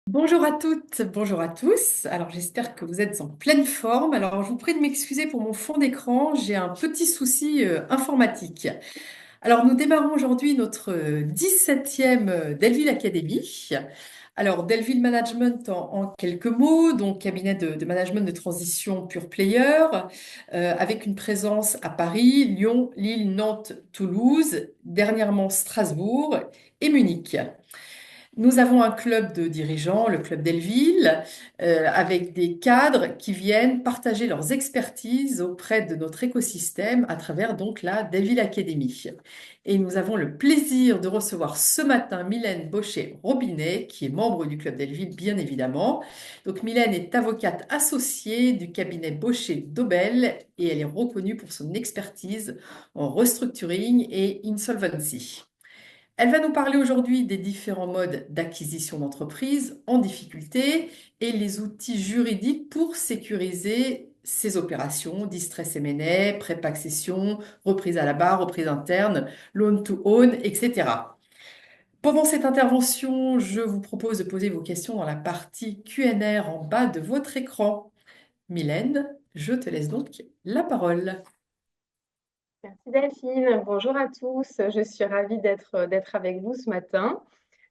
Bonjour à toutes, bonjour à tous. Alors j'espère que vous êtes en pleine forme. Alors je vous prie de m'excuser pour mon fond d'écran, j'ai un petit souci informatique. Alors nous démarrons aujourd'hui notre 17e Delville Academy. Alors Delville Management en quelques mots, donc cabinet de management de transition pure player, avec une présence à Paris, Lyon, Lille, Nantes, Toulouse, dernièrement Strasbourg et Munich. Nous avons un club de dirigeants, le club Delville, avec des cadres qui viennent partager leurs expertises auprès de notre écosystème à travers donc la Delville Academy. Et nous avons le plaisir de recevoir ce matin Mylène Baucher-Robinet, qui est membre du club Delville, bien évidemment. Donc Mylène est avocate associée du cabinet Baucher-Dobel et elle est reconnue pour son expertise en restructuring et insolvency. Elle va nous parler aujourd'hui des différents modes d'acquisition d'entreprises en difficulté et les outils juridiques pour sécuriser ces opérations, distress M&A, pré-accession, reprise à la barre, reprise interne, loan to own, etc. Pendant cette intervention, je vous propose de poser vos questions dans la partie Q&A en bas de votre écran. Mylène, je te laisse donc la parole. Merci Delphine, bonjour à tous. Je suis ravie d'être avec vous ce matin.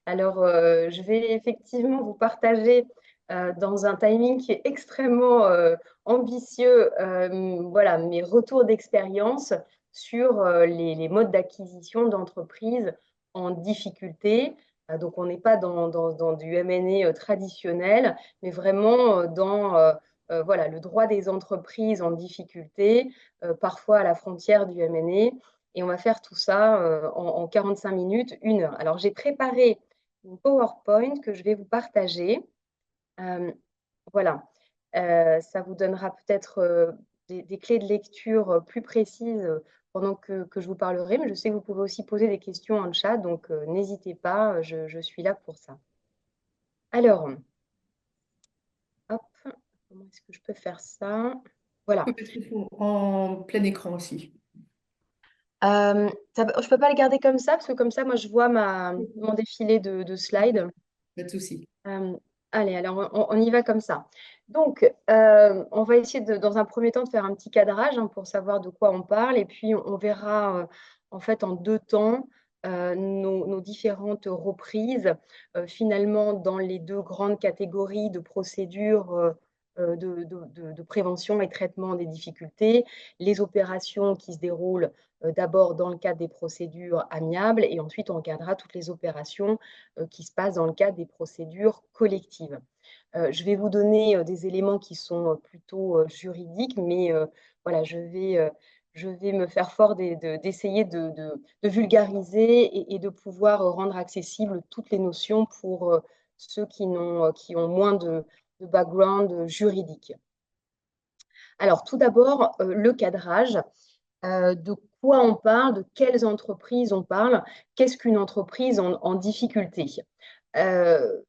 Alors, je vais effectivement vous partager dans un timing qui est extrêmement ambitieux, voilà, mes retours d'expérience sur les modes d'acquisition d'entreprises en difficulté. Donc, on n'est pas dans du M&A traditionnel, mais vraiment dans voilà, le droit des entreprises en difficulté, parfois à la frontière du M&A. Et on va faire tout ça en 45 minutes, 1 heure. Alors, j'ai préparé une PowerPoint que je vais vous partager. Voilà. Ça vous donnera peut-être des clés de lecture plus précises pendant que je vous parlerai, mais je sais que vous pouvez aussi poser des questions en chat, donc n'hésitez pas, je suis là pour ça. Alors, hop, comment est-ce que je peux faire ça? Voilà. Peut-être en plein écran aussi. Je ne peux pas le garder comme ça, parce que comme ça, moi, je vois mon défilé de slides. Pas de souci. Euh, Allez, alors on y va comme ça. Donc, on va essayer dans un premier temps de faire un petit cadrage pour savoir de quoi on parle, et puis on verra en fait en 2 temps nos différentes reprises, finalement dans les 2 grandes catégories de procédures de prévention et traitement des difficultés, les opérations qui se déroulent d'abord dans le cadre des procédures amiables, et ensuite on regardera toutes les opérations qui se passent dans le cadre des procédures collectives. Je vais vous donner des éléments qui sont plutôt juridiques, mais voilà, je vais me faire fort d'essayer de vulgariser et de pouvoir rendre accessibles toutes les notions pour ceux qui ont moins de background juridique. Alors, tout d'abord, le cadrage. De quoi on parle, de quelles entreprises on parle, qu'est-ce qu'une entreprise en difficulté. Euh,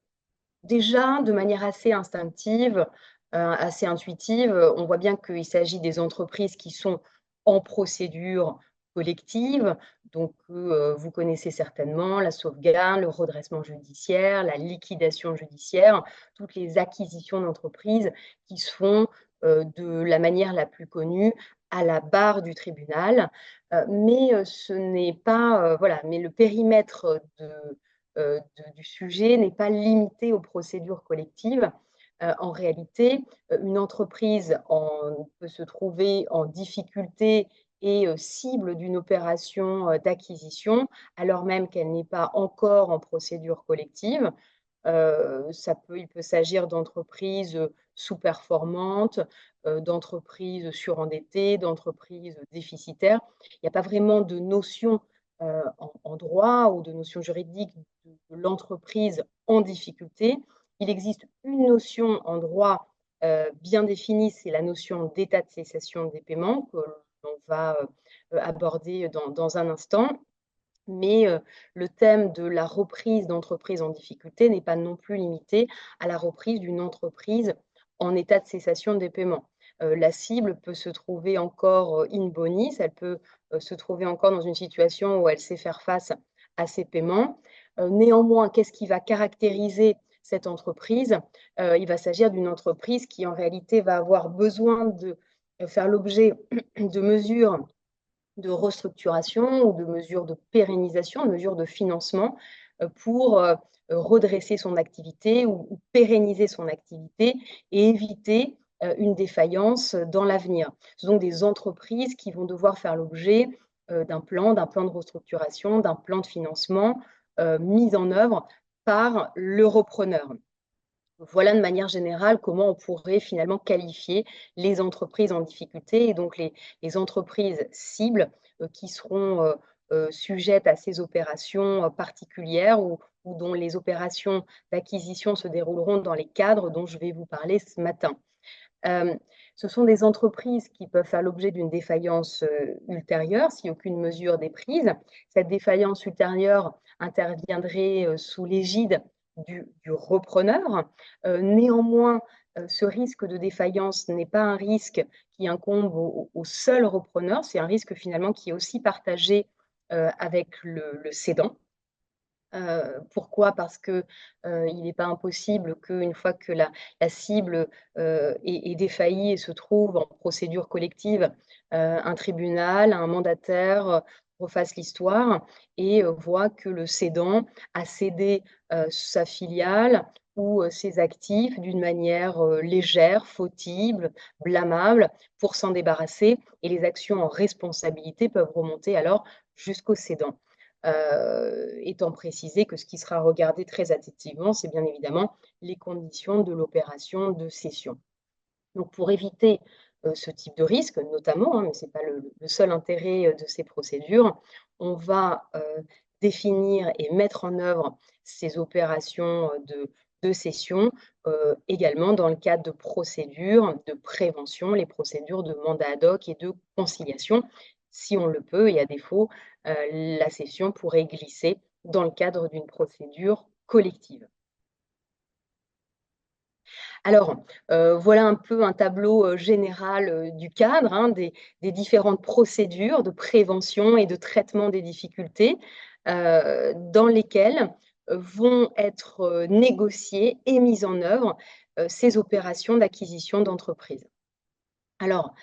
Déjà, de manière assez instinctive, assez intuitive, on voit bien qu'il s'agit des entreprises qui sont en procédure collective, donc vous connaissez certainement la sauvegarde, le redressement judiciaire, la liquidation judiciaire, toutes les acquisitions d'entreprises qui se font de la manière la plus connue à la barre du tribunal. Mais ce n'est pas, voilà, mais le périmètre du sujet n'est pas limité aux procédures collectives. En réalité, une entreprise peut se trouver en difficulté et cible d'une opération d'acquisition, alors même qu'elle n'est pas encore en procédure collective. Il peut s'agir d'entreprises sous-performantes, d'entreprises surendettées, d'entreprises déficitaires. Il n'y a pas vraiment de notion en droit ou de notion juridique de l'entreprise en difficulté. Il existe une notion en droit bien définie, c'est la notion d'état de cessation des paiements que l'on va aborder dans un instant. Mais le thème de la reprise d'entreprise en difficulté n'est pas non plus limité à la reprise d'une entreprise en état de cessation des paiements. La cible peut se trouver encore in bonis, elle peut se trouver encore dans une situation où elle sait faire face à ses paiements. Néanmoins, qu'est-ce qui va caractériser cette entreprise, il va s'agir d'une entreprise qui en réalité va avoir besoin de faire l'objet de mesures de restructuration ou de mesures de pérennisation, de mesures de financement pour redresser son activité ou pérenniser son activité et éviter une défaillance dans l'avenir. Ce sont des entreprises qui vont devoir faire l'objet d'un plan de restructuration, d'un plan de financement mis en œuvre par le repreneur. Voilà de manière générale comment on pourrait finalement qualifier les entreprises en difficulté et donc les entreprises cibles qui seront sujettes à ces opérations particulières ou dont les opérations d'acquisition se dérouleront dans les cadres dont je vais vous parler ce matin. Ce sont des entreprises qui peuvent faire l'objet d'une défaillance ultérieure si aucune mesure n'est prise. Cette défaillance ultérieure interviendrait sous l'égide du repreneur. Néanmoins, ce risque de défaillance n'est pas un risque qui incombe au seul repreneur, c'est un risque finalement qui est aussi partagé avec le cédant. Pourquoi? Parce que il n'est pas impossible qu'une fois que la cible est défaillie et se trouve en procédure collective, un tribunal, un mandataire refasse l'histoire et voit que le cédant a cédé sa filiale ou ses actifs d'une manière légère, fautive, blâmable, pour s'en débarrasser. Et les actions en responsabilité peuvent remonter alors jusqu'au cédant. Étant précisé que ce qui sera regardé très attentivement, c'est bien évidemment les conditions de l'opération de cession. Donc, pour éviter ce type de risque, notamment, mais ce n'est pas le seul intérêt de ces procédures, on va définir et mettre en œuvre ces opérations de cession également dans le cadre de procédures de prévention, les procédures de mandat ad hoc et de conciliation. Si on le peut, et à défaut, la cession pourrait glisser dans le cadre d'une procédure collective. Alors, voilà un peu un tableau général du cadre, hein, des différentes procédures de prévention et de traitement des difficultés dans lesquelles vont être négociées et mises en œuvre ces opérations d'acquisition d'entreprise. Alors,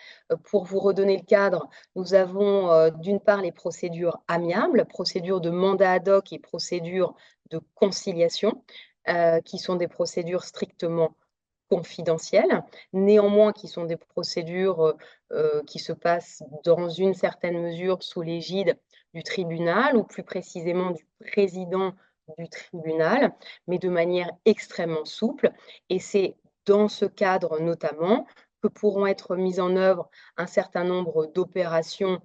pour vous redonner le cadre, nous avons d'une part les procédures amiables, procédures de mandat ad hoc et procédures de conciliation, qui sont des procédures strictement confidentielles, néanmoins qui sont des procédures qui se passent dans une certaine mesure sous l'égide du tribunal ou plus précisément du président du tribunal, mais de manière extrêmement souple. Et c'est dans ce cadre notamment que pourront être mises en œuvre un certain nombre d'opérations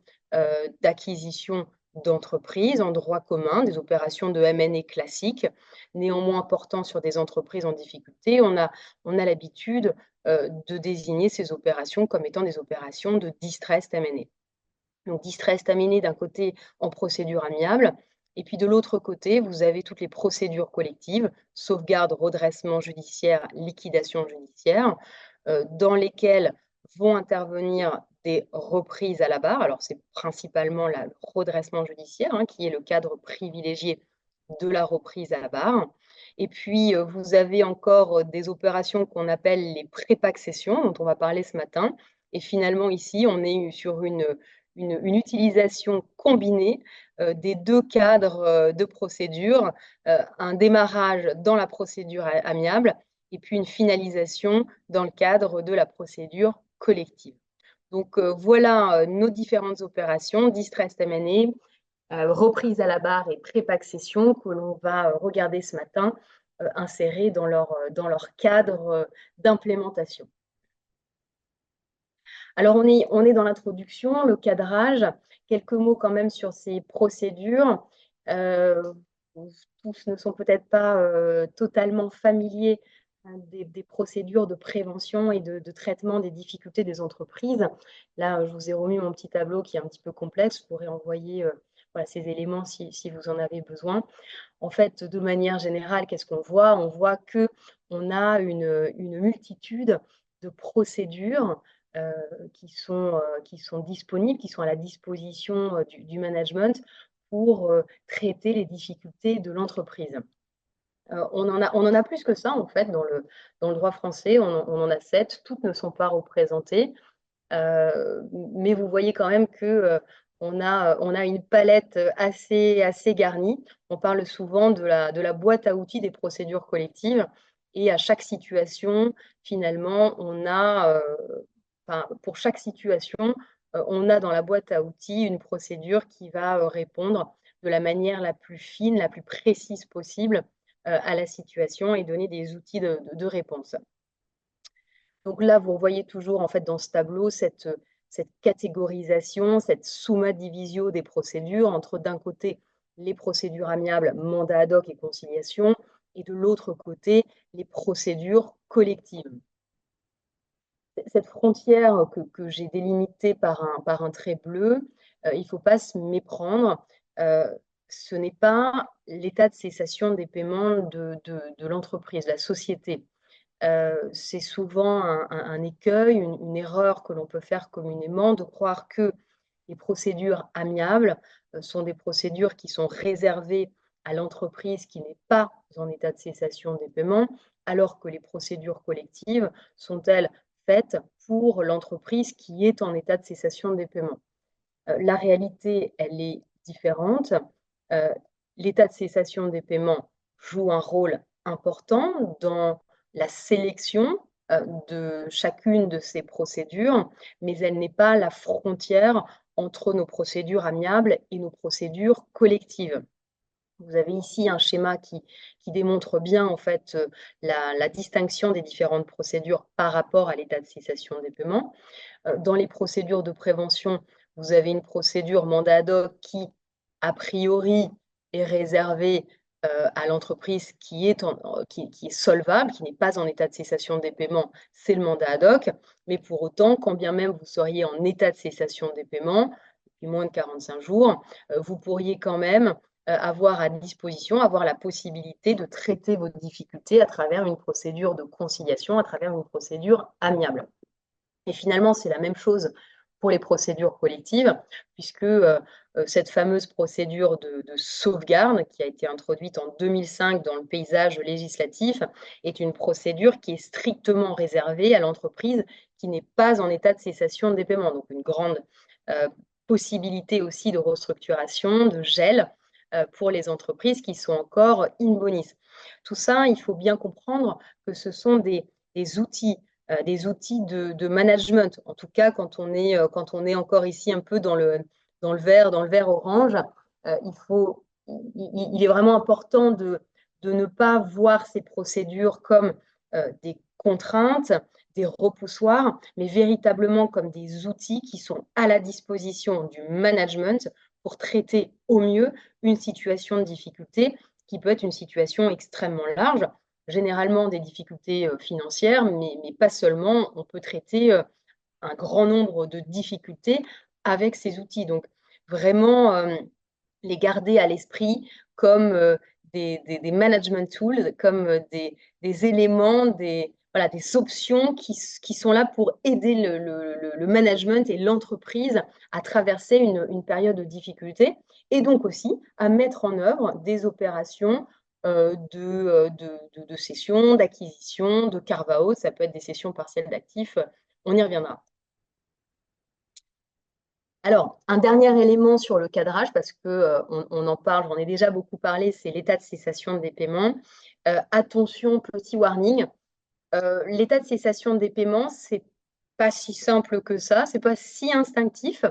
d'acquisition d'entreprises en droit commun, des opérations de M&A classiques, néanmoins portant sur des entreprises en difficulté. On a l'habitude de désigner ces opérations comme étant des opérations de distressed M&A. Donc distressed M&A d'un côté en procédure amiable, et puis de l'autre côté, vous avez toutes les procédures collectives, sauvegarde, redressement judiciaire, liquidation judiciaire, dans lesquelles vont intervenir des reprises à la barre. Alors c'est principalement le redressement judiciaire hein, qui est le cadre privilégié de la reprise à la barre. Et puis, vous avez encore des opérations qu'on appelle les prépaccessions, dont on va parler ce matin. Et finalement, ici, on est sur une utilisation combinée des deux cadres de procédure, un démarrage dans la procédure amiable et puis une finalisation dans le cadre de la procédure collective. Donc, voilà nos différentes opérations, distressed M&A, reprise à la barre et prépaccession que l'on va regarder ce matin, insérés dans leur cadre d'implémentation. Alors, on est dans l'introduction, le cadrage. Quelques mots quand même sur ces procédures. Tous ne sont peut-être pas totalement familiers des procédures de prévention et de traitement des difficultés des entreprises. Là, je vous ai remis mon petit tableau qui est un petit peu complexe. Je pourrais envoyer voilà, ces éléments si vous en avez besoin. En fait, de manière générale, qu'est-ce qu'on voit? On voit qu'on a une multitude de procédures qui sont disponibles, qui sont à la disposition du management pour traiter les difficultés de l'entreprise. On en a plus que ça, en fait, dans le droit français, on en a 7, toutes ne sont pas représentées. Mais vous voyez quand même que on a une palette assez garnie. On parle souvent de la boîte à outils des procédures collectives et à chaque situation, finalement, enfin, pour chaque situation, on a dans la boîte à outils une procédure qui va répondre de la manière la plus fine, la plus précise possible à la situation et donner des outils de réponse. Donc là, vous voyez toujours en fait dans ce tableau cette catégorisation, cette summa divisio des procédures entre d'un côté les procédures amiables, mandat ad hoc et conciliation, et de l'autre côté les procédures collectives. Cette frontière que j'ai délimitée par un trait bleu, il ne faut pas se méprendre. Ce n'est pas l'état de cessation des paiements de l'entreprise, de la société. C'est souvent un écueil, une erreur que l'on peut faire communément de croire que les procédures amiables sont des procédures qui sont réservées à l'entreprise qui n'est pas en état de cessation des paiements, alors que les procédures collectives sont, elles, faites pour l'entreprise qui est en état de cessation des paiements. La réalité, elle est différente. Euh, L'état de cessation des paiements joue un rôle important dans la sélection de chacune de ces procédures, mais elle n'est pas la frontière entre nos procédures amiables et nos procédures collectives. Vous avez ici un schéma qui démontre bien en fait la distinction des différentes procédures par rapport à l'état de cessation des paiements. Dans les procédures de prévention, vous avez une procédure mandat ad hoc qui, a priori, est réservée à l'entreprise qui est solvable, qui n'est pas en état de cessation des paiements, c'est le mandat ad hoc. Mais pour autant, quand bien même vous seriez en état de cessation des paiements, depuis moins de 45 jours, vous pourriez quand même avoir à disposition, avoir la possibilité de traiter vos difficultés à travers une procédure de conciliation, à travers une procédure amiable. Et finalement, c'est la même chose pour les procédures collectives, puisque cette fameuse procédure de sauvegarde qui a été introduite en 2005 dans le paysage législatif est une procédure qui est strictement réservée à l'entreprise qui n'est pas en état de cessation des paiements. Donc une grande possibilité aussi de restructuration, de gel pour les entreprises qui sont encore in bonis. Tout ça, il faut bien comprendre que ce sont des outils de management. En tout cas, quand on est encore ici un peu dans le vert orange, il est vraiment important de ne pas voir ces procédures comme des contraintes, des repoussoirs, mais véritablement comme des outils qui sont à la disposition du management pour traiter au mieux une situation de difficulté qui peut être une situation extrêmement large, généralement des difficultés financières, mais pas seulement. On peut traiter un grand nombre de difficultés avec ces outils. Donc, vraiment les garder à l'esprit comme des management tools, comme des éléments, voilà, des options qui sont là pour aider le management et l'entreprise à traverser une période de difficulté et donc aussi à mettre en œuvre des opérations de cession, d'acquisition, de carve-out, ça peut être des cessions partielles d'actifs, on y reviendra. Alors, un dernier élément sur le cadrage, parce qu'on en parle, j'en ai déjà beaucoup parlé, c'est l'état de cessation des paiements. Attention, petit warning, l'état de cessation des paiements, c'est pas si simple que ça, c'est pas si instinctif.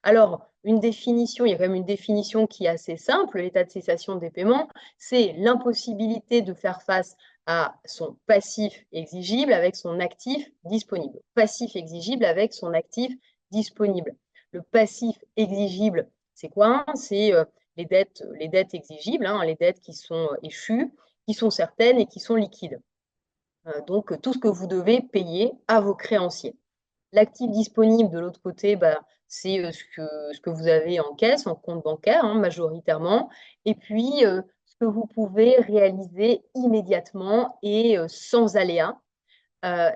Alors, une définition, il y a quand même une définition qui est assez simple. L'état de cessation des paiements, c'est l'impossibilité de faire face à son passif exigible avec son actif disponible. Passif exigible avec son actif disponible. Le passif exigible, c'est quoi? C'est les dettes exigibles, hein, les dettes qui sont échues, qui sont certaines et qui sont liquides. Donc, tout ce que vous devez payer à vos créanciers. L'actif disponible, de l'autre côté, c'est ce que vous avez en caisse, en compte bancaire, hein, majoritairement, et puis ce que vous pouvez réaliser immédiatement et sans aléa.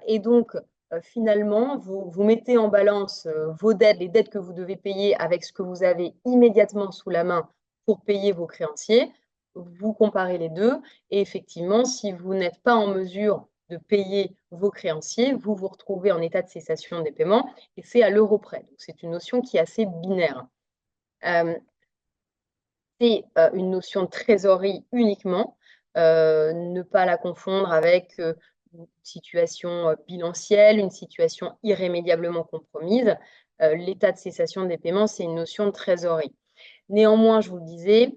Et donc, finalement, vous mettez en balance vos dettes, les dettes que vous devez payer avec ce que vous avez immédiatement sous la main pour payer vos créanciers. vous comparez les deux et effectivement, si vous n'êtes pas en mesure de payer vos créanciers, vous vous retrouvez en état de cessation des paiements et c'est à l'euro près. Donc, c'est une notion qui est assez binaire. C'est une notion de trésorerie uniquement, ne pas la confondre avec une situation bilancielle, une situation irrémédiablement compromise. L'état de cessation des paiements, c'est une notion de trésorerie. Néanmoins, je vous le disais,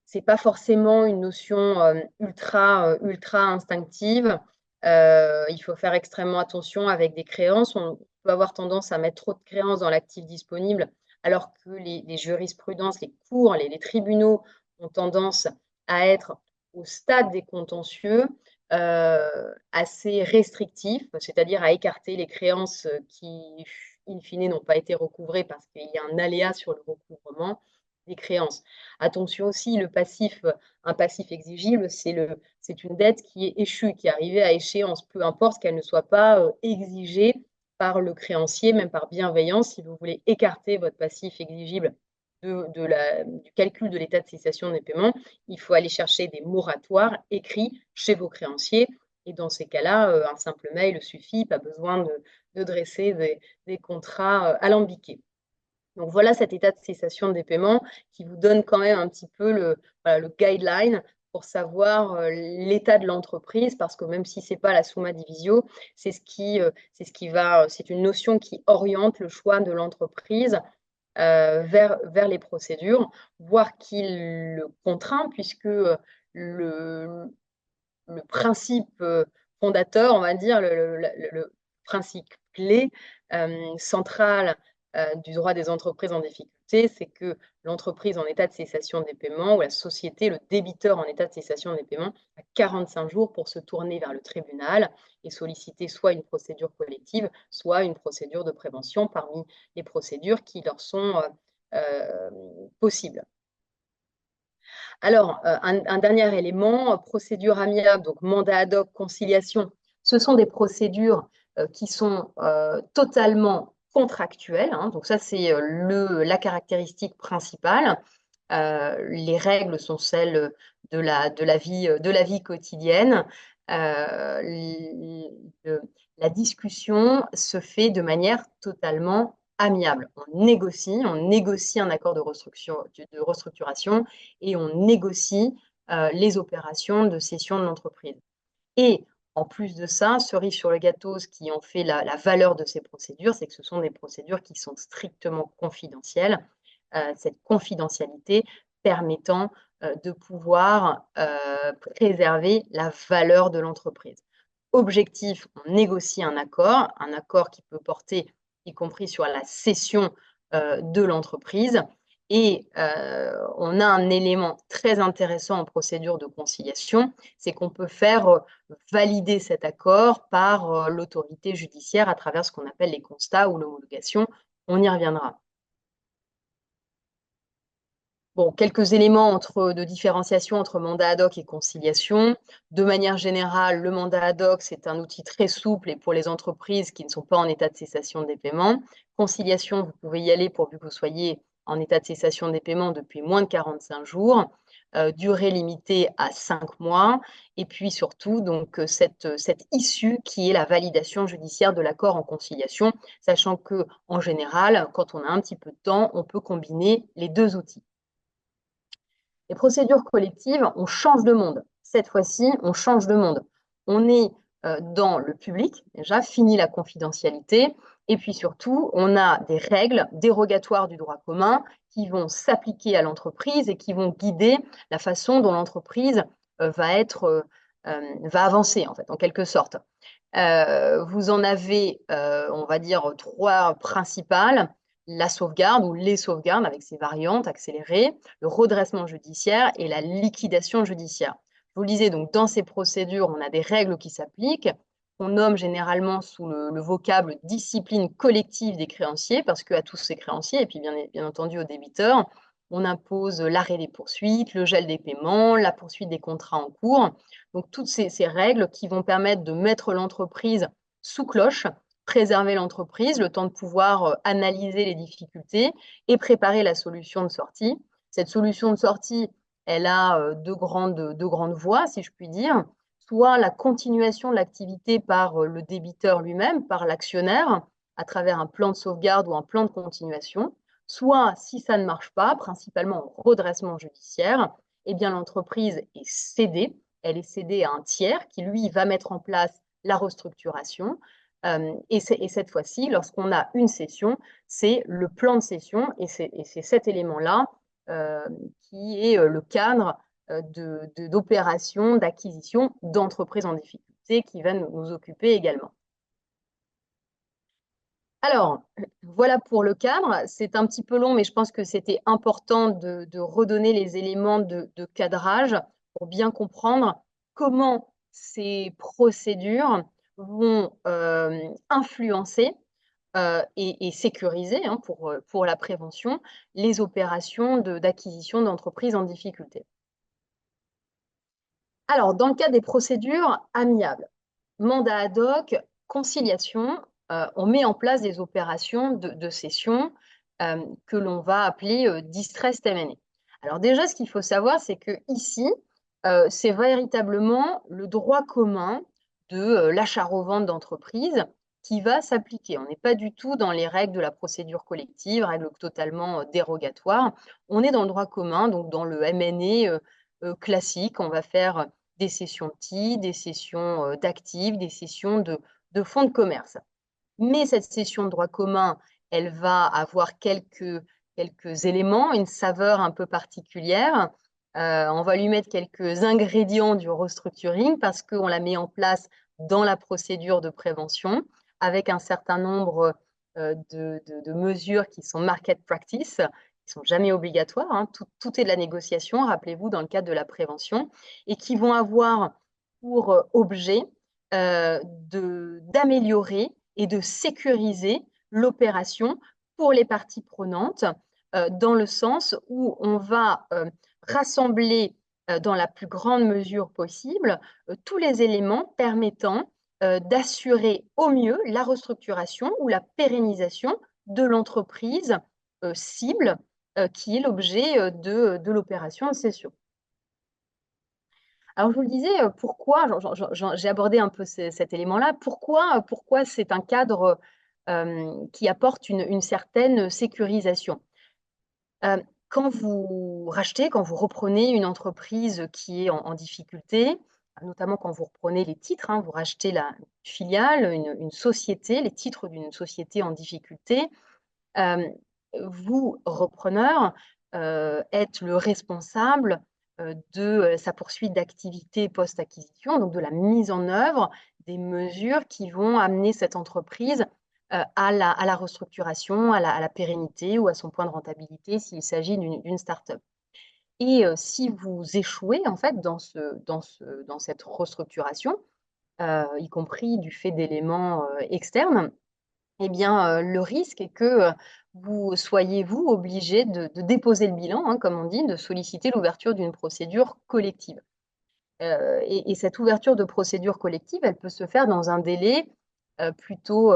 c'est pas forcément une notion ultra instinctive. Il faut faire extrêmement attention avec des créances. On peut avoir tendance à mettre trop de créances dans l'actif disponible, alors que les jurisprudences, les cours, les tribunaux ont tendance à être au stade des contentieux assez restrictifs, c'est-à-dire à écarter les créances qui, in fine, n'ont pas été recouvrées parce qu'il y a un aléa sur le recouvrement des créances. Attention aussi, un passif exigible, c'est une dette qui est échue, qui est arrivée à échéance, peu importe qu'elle ne soit pas exigée par le créancier, même par bienveillance. Si vous voulez écarter votre passif exigible du calcul de l'état de cessation des paiements, il faut aller chercher des moratoires écrits chez vos créanciers. Et dans ces cas-là, un simple mail suffit, pas besoin de dresser des contrats alambiqués. Donc voilà cet état de cessation des paiements qui vous donne quand même un petit peu le guideline pour savoir l'état de l'entreprise, parce que même si ce n'est pas la summa divisio, c'est une notion qui oriente le choix de l'entreprise vers les procédures, voire qui le contraint, puisque le principe fondateur, on va dire, le principe clé central du droit des entreprises en difficulté, c'est que l'entreprise en état de cessation des paiements ou la société, le débiteur en état de cessation des paiements, a 45 jours pour se tourner vers le tribunal et solliciter soit une procédure collective, soit une procédure de prévention parmi les procédures qui leur sont possibles. Alors, un dernier élément, procédure amiable, donc mandat ad hoc, conciliation, ce sont des procédures qui sont totalement contractuelles. Hein, donc ça, c'est la caractéristique principale. Les règles sont celles de la vie quotidienne. La discussion se fait de manière totalement amiable. On négocie un accord de restructuration et on négocie les opérations de cession de l'entreprise. Et en plus de ça, cerise sur le gâteau, ce qui en fait la valeur de ces procédures, c'est que ce sont des procédures qui sont strictement confidentielles. Cette confidentialité permettant de pouvoir préserver la valeur de l'entreprise. Objectif, on négocie un accord qui peut porter, y compris sur la cession de l'entreprise. Et on a un élément très intéressant en procédure de conciliation, c'est qu'on peut faire valider cet accord par l'autorité judiciaire à travers ce qu'on appelle les constats ou l'homologation. On y reviendra. Bon, quelques éléments de différenciation entre mandat ad hoc et conciliation. De manière générale, le mandat ad hoc, c'est un outil très souple et pour les entreprises qui ne sont pas en état de cessation des paiements. Conciliation, vous pouvez y aller pourvu que vous soyez en état de cessation des paiements depuis moins de 45 jours, durée limitée à 5 mois, et puis surtout donc, cette issue qui est la validation judiciaire de l'accord en conciliation, sachant qu'en général, quand on a un petit peu de temps, on peut combiner les deux outils. Les procédures collectives, on change de monde. Cette fois-ci, on change de monde. On est dans le public, déjà, fini la confidentialité, et puis surtout, on a des règles dérogatoires du droit commun qui vont s'appliquer à l'entreprise et qui vont guider la façon dont l'entreprise va avancer, en fait, en quelque sorte. Vous en avez, on va dire, 3 principales. La sauvegarde ou les sauvegardes avec ses variantes accélérées, le redressement judiciaire et la liquidation judiciaire. Je vous le disais, donc dans ces procédures, on a des règles qui s'appliquent. On nomme généralement sous le vocable discipline collective des créanciers, parce qu'à tous ces créanciers, et puis bien entendu aux débiteurs, on impose l'arrêt des poursuites, le gel des paiements, la poursuite des contrats en cours. Donc toutes ces règles qui vont permettre de mettre l'entreprise sous cloche, préserver l'entreprise, le temps de pouvoir analyser les difficultés et préparer la solution de sortie. Cette solution de sortie, elle a deux grandes voies, si je puis dire, soit la continuation de l'activité par le débiteur lui-même, par l'actionnaire, à travers un plan de sauvegarde ou un plan de continuation, soit, si ça ne marche pas, principalement en redressement judiciaire, eh bien l'entreprise est cédée, elle est cédée à un tiers qui, lui, va mettre en place la restructuration. Et cette fois-ci, lorsqu'on a une cession, c'est le plan de cession et c'est cet élément-là euh, qui est le cadre d'opérations d'acquisition d'entreprises en difficulté qui va nous occuper également. Alors, voilà pour le cadre. C'est un petit peu long, mais je pense que c'était important de redonner les éléments de cadrage pour bien comprendre comment ces procédures vont influencer et sécuriser pour la prévention les opérations d'acquisition d'entreprises en difficulté. Alors, dans le cas des procédures amiables, mandat ad hoc, conciliation, on met en place des opérations de cession que l'on va appeler distressed M&A. Alors déjà, ce qu'il faut savoir, c'est que ici, c'est véritablement le droit commun de l'achat-revente d'entreprise qui va s'appliquer. On n'est pas du tout dans les règles de la procédure collective, règles totalement dérogatoires. On est dans le droit commun, donc dans le M&A classique. On va faire des cessions de titres, des cessions d'actifs, des cessions de fonds de commerce. Mais cette cession de droit commun, elle va avoir quelques éléments, une saveur un peu particulière. On va lui mettre quelques ingrédients du restructuring parce qu'on la met en place dans la procédure de prévention avec un certain nombre de mesures qui sont market practice, qui sont jamais obligatoires. Hein. Tout est de la négociation, rappelez-vous, dans le cadre de la prévention, et qui vont avoir pour objet d'améliorer et de sécuriser l'opération pour les parties prenantes, dans le sens où on va rassembler dans la plus grande mesure possible tous les éléments permettant d'assurer au mieux la restructuration ou la pérennisation de l'entreprise cible qui est l'objet de l'opération de cession. Alors, je vous le disais, pourquoi, j'ai abordé un peu cet élément-là, pourquoi c'est un cadre qui apporte une certaine sécurisation. Quand vous rachetez, quand vous reprenez une entreprise qui est en difficulté, notamment quand vous reprenez les titres, hein, vous rachetez la filiale, une société, les titres d'une société en difficulté, vous, repreneur, êtes le responsable de sa poursuite d'activité post-acquisition, donc de la mise en œuvre des mesures qui vont amener cette entreprise à la restructuration, à la pérennité ou à son point de rentabilité s'il s'agit d'une start-up. Et si vous échouez en fait dans cette restructuration, y compris du fait d'éléments externes, eh bien, le risque est que vous soyez, vous, obligé de déposer le bilan, hein, comme on dit, de solliciter l'ouverture d'une procédure collective. Et cette ouverture de procédure collective, elle peut se faire dans un délai plutôt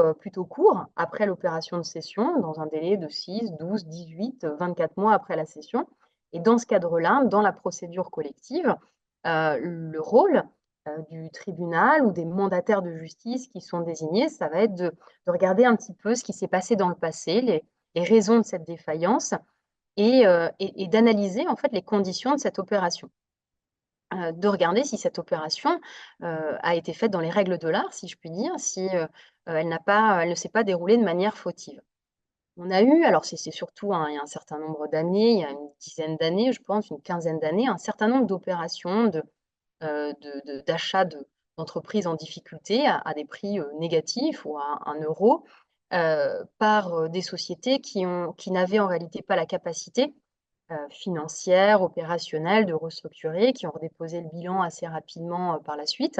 court après l'opération de cession, dans un délai de 6, 12, 18, 24 mois après la cession. Et dans ce cadre-là, dans la procédure collective, le rôle du tribunal ou des mandataires de justice qui sont désignés, ça va être de regarder un petit peu ce qui s'est passé dans le passé, les raisons de cette défaillance et d'analyser en fait les conditions de cette opération. De regarder si cette opération a été faite dans les règles de l'art, si je puis dire, si elle ne s'est pas déroulée de manière fautive. On a eu, alors c'est surtout il y a un certain nombre d'années, il y a une dizaine d'années, je pense, une quinzaine d'années, un certain nombre d'opérations d'achat d'entreprises en difficulté à des prix négatifs ou à 1 euro par des sociétés qui n'avaient en réalité pas la capacité financière, opérationnelle de restructurer, qui ont redéposé le bilan assez rapidement par la suite.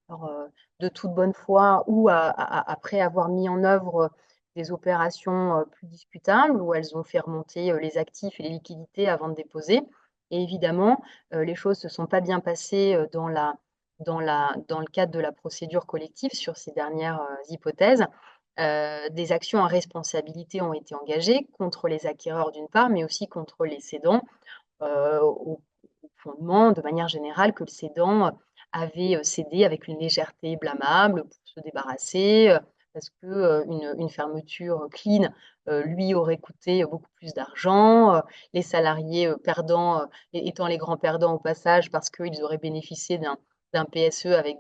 Alors, de toute bonne foi ou après avoir mis en œuvre des opérations plus discutables où elles ont fait remonter les actifs et les liquidités avant de déposer. Et évidemment, les choses ne se sont pas bien passées dans le cadre de la procédure collective sur ces dernières hypothèses. Des actions à responsabilité ont été engagées contre les acquéreurs d'une part, mais aussi contre les cédants au fondement, de manière générale, que le cédant avait cédé avec une légèreté blâmable pour se débarrasser, parce que une fermeture clean lui aurait coûté beaucoup plus d'argent, les salariés perdants, étant les grands perdants au passage, parce qu'ils auraient bénéficié d'un PSE avec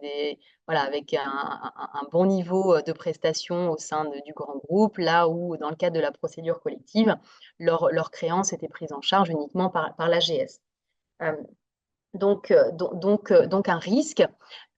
voilà, avec un bon niveau de prestation au sein du grand groupe, là où, dans le cadre de la procédure collective, leurs créances étaient prises en charge uniquement par l'AGS. Euh, donc un risque,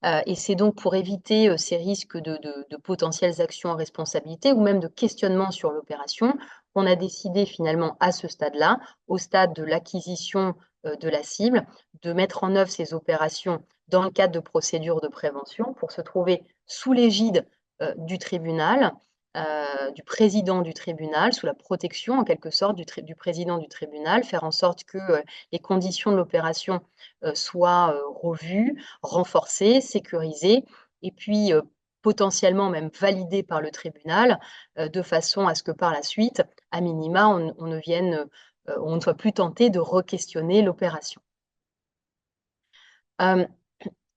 et c'est donc pour éviter ces risques de potentielles actions en responsabilité ou même de questionnement sur l'opération qu'on a décidé finalement à ce stade-là, au stade de l'acquisition de la cible, de mettre en œuvre ces opérations dans le cadre de procédures de prévention pour se trouver sous l'égide du tribunal, du président du tribunal, sous la protection en quelque sorte du président du tribunal, faire en sorte que les conditions de l'opération soient revues, renforcées, sécurisées, et puis potentiellement même validées par le tribunal, de façon à ce que par la suite, à minima, on ne soit plus tenté de re-questionner l'opération.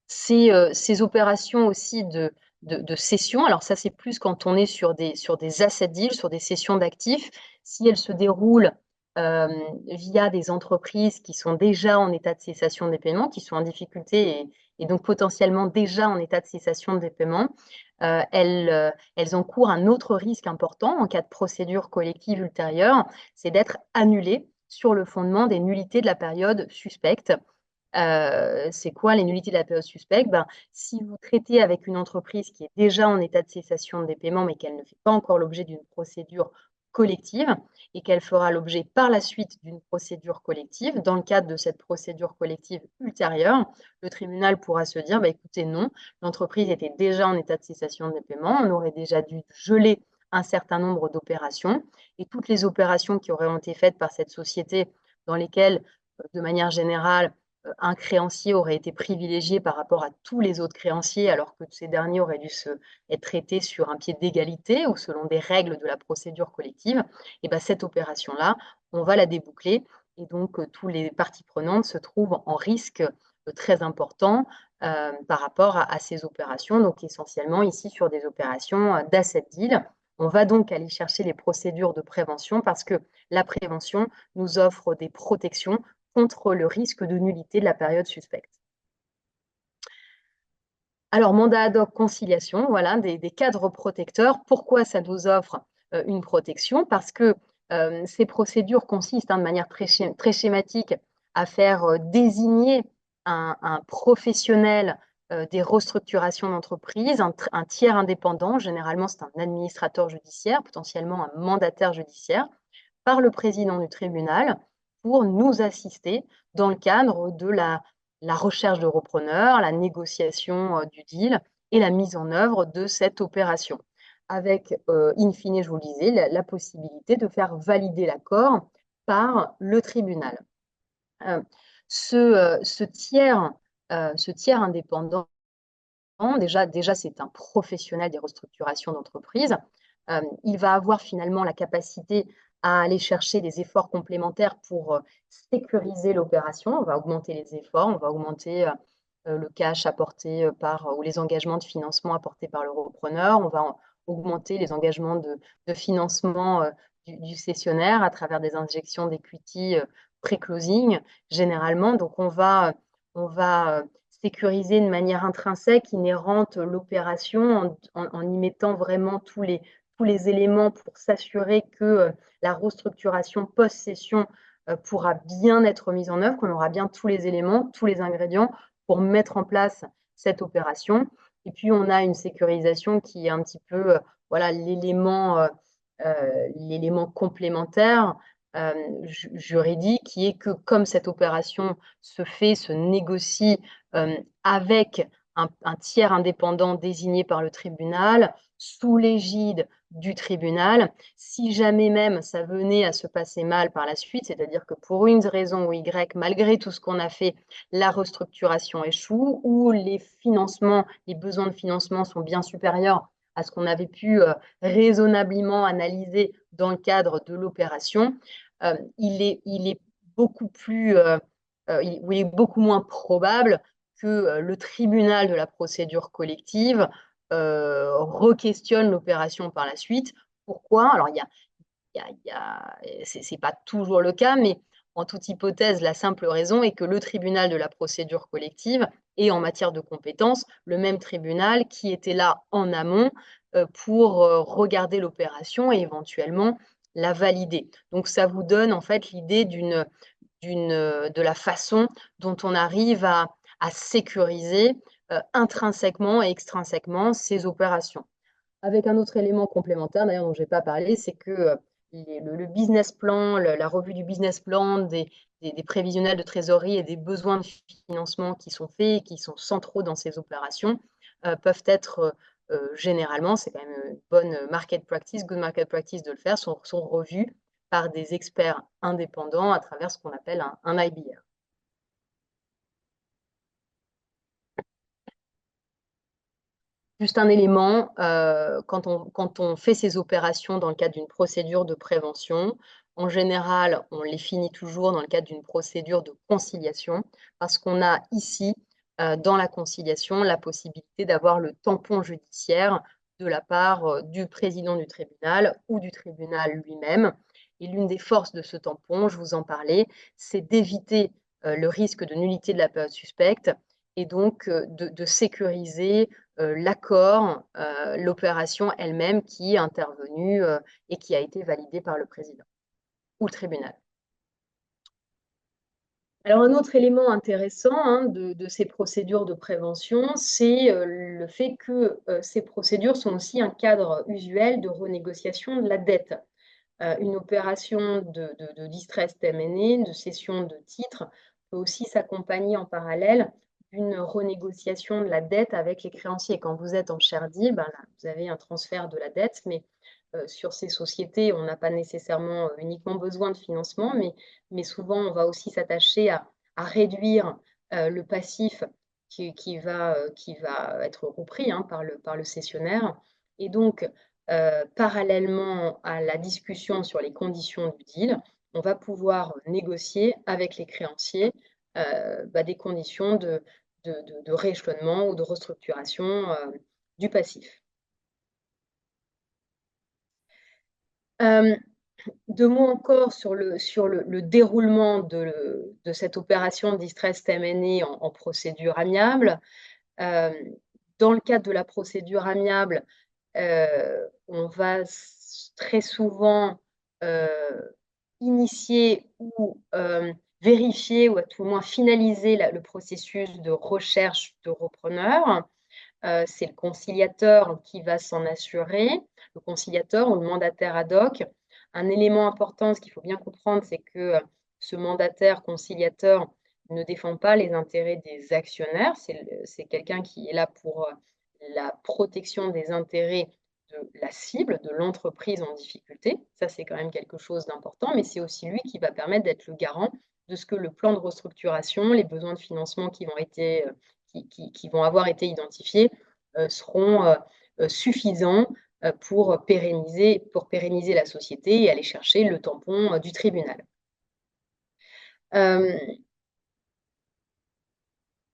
Ces opérations aussi de cession, alors ça c'est plus quand on est sur des asset deals, sur des cessions d'actifs, si elles se déroulent via des entreprises qui sont déjà en état de cessation des paiements, qui sont en difficulté et donc potentiellement déjà en état de cessation des paiements, elles encourent un autre risque important en cas de procédure collective ultérieure, c'est d'être annulées sur le fondement des nullités de la période suspecte. C'est quoi les nullités de la période suspecte? Si vous traitez avec une entreprise qui est déjà en état de cessation des paiements, mais qu'elle ne fait pas encore l'objet d'une procédure collective et qu'elle fera l'objet par la suite d'une procédure collective, dans le cadre de cette procédure collective ultérieure, le tribunal pourra se dire, écoutez, non, l'entreprise était déjà en état de cessation des paiements, on aurait déjà dû geler un certain nombre d'opérations et toutes les opérations qui auraient été faites par cette société dans lesquelles, de manière générale, un créancier aurait été privilégié par rapport à tous les autres créanciers, alors que ces derniers auraient dû être traités sur un pied d'égalité ou selon des règles de la procédure collective, et cette opération-là, on va la déboucler. Et donc, tous les parties prenantes se trouvent en risque très important par rapport à ces opérations, donc essentiellement ici sur des opérations d'asset deal. On va donc aller chercher les procédures de prévention parce que la prévention nous offre des protections contre le risque de nullité de la période suspecte. Alors, mandat ad hoc conciliation, voilà, des cadres protecteurs. Pourquoi ça nous offre une protection? Parce que ces procédures consistent de manière très schématique à faire désigner un professionnel des restructurations d'entreprise, un tiers indépendant, généralement c'est un administrateur judiciaire, potentiellement un mandataire judiciaire, par le président du tribunal pour nous assister dans le cadre de la recherche de repreneurs, la négociation du deal et la mise en œuvre de cette opération. Avec, in fine, je vous le disais, la possibilité de faire valider l'accord par le tribunal. Ce tiers indépendant, déjà c'est un professionnel des restructurations d'entreprise. Il va avoir finalement la capacité à aller chercher des efforts complémentaires pour sécuriser l'opération. On va augmenter les efforts, on va augmenter le cash apporté ou les engagements de financement apportés par le repreneur, on va augmenter les engagements de financement du cessionnaire à travers des injections d'equity pré-closing généralement. Donc on va sécuriser de manière intrinsèque, inhérente l'opération en y mettant vraiment tous les éléments pour s'assurer que la restructuration post-cession pourra bien être mise en œuvre, qu'on aura bien tous les éléments, tous les ingrédients pour mettre en place cette opération. Et puis, on a une sécurisation qui est un petit peu voilà, l'élément complémentaire juridique, qui est que comme cette opération se négocie avec un tiers indépendant désigné par le tribunal, sous l'égide du tribunal, si jamais même ça venait à se passer mal par la suite, c'est-à-dire que pour une raison ou Y, malgré tout ce qu'on a fait, la restructuration échoue ou les besoins de financement sont bien supérieurs à ce qu'on avait pu raisonnablement analyser dans le cadre de l'opération, il est beaucoup plus où il est beaucoup moins probable que le tribunal de la procédure collective re-questionne l'opération par la suite. Pourquoi? Alors, c'est pas toujours le cas, mais en toute hypothèse, la simple raison est que le tribunal de la procédure collective est en matière de compétences le même tribunal qui était là en amont pour regarder l'opération et éventuellement la valider. Donc ça vous donne en fait l'idée de la façon dont on arrive à sécuriser intrinsèquement et extrinsèquement ces opérations. Avec un autre élément complémentaire, d'ailleurs, dont je n'ai pas parlé, c'est que le business plan, la revue du business plan, des prévisionnels de trésorerie et des besoins de financement qui sont faits et qui sont centraux dans ces opérations peuvent être généralement, c'est quand même une bonne market practice, good market practice de le faire, sont revus par des experts indépendants à travers ce qu'on appelle un IBR. Juste un élément, quand on fait ces opérations dans le cadre d'une procédure de prévention, en général, on les finit toujours dans le cadre d'une procédure de conciliation, parce qu'on a ici, dans la conciliation, la possibilité d'avoir le tampon judiciaire de la part du président du tribunal ou du tribunal lui-même. Et l'une des forces de ce tampon, je vous en parlais, c'est d'éviter le risque de nullité de la période suspecte et donc de sécuriser l'accord, l'opération elle-même qui est intervenue et qui a été validée par le président ou le tribunal. Alors, un autre élément intéressant de ces procédures de prévention, c'est le fait que ces procédures sont aussi un cadre usuel de renégociation de la dette. Une opération de distress M&A, de cession de titres, peut aussi s'accompagner en parallèle d'une renégociation de la dette avec les créanciers. Quand vous êtes en share deal, ben là, vous avez un transfert de la dette, mais sur ces sociétés, on n'a pas nécessairement uniquement besoin de financement, mais souvent, on va aussi s'attacher réduire le passif qui va être repris par le cessionnaire. Et donc, parallèlement à la discussion sur les conditions du deal, on va pouvoir négocier avec les créanciers des conditions de rééchelonnement ou de restructuration du passif. Deux mots encore sur le déroulement de cette opération de distress M&A en procédure amiable. Dans le cadre de la procédure amiable, on va très souvent initier ou vérifier ou à tout le moins finaliser le processus de recherche de repreneur. C'est le conciliateur qui va s'en assurer, le conciliateur ou le mandataire ad hoc. Un élément important, ce qu'il faut bien comprendre, c'est que ce mandataire conciliateur ne défend pas les intérêts des actionnaires. C'est quelqu'un qui est là pour la protection des intérêts de la cible, de l'entreprise en difficulté. Ça, c'est quand même quelque chose d'important, mais c'est aussi lui qui va permettre d'être le garant de ce que le plan de restructuration, les besoins de financement qui vont avoir été identifiés seront suffisants pour pérenniser la société et aller chercher le tampon du tribunal.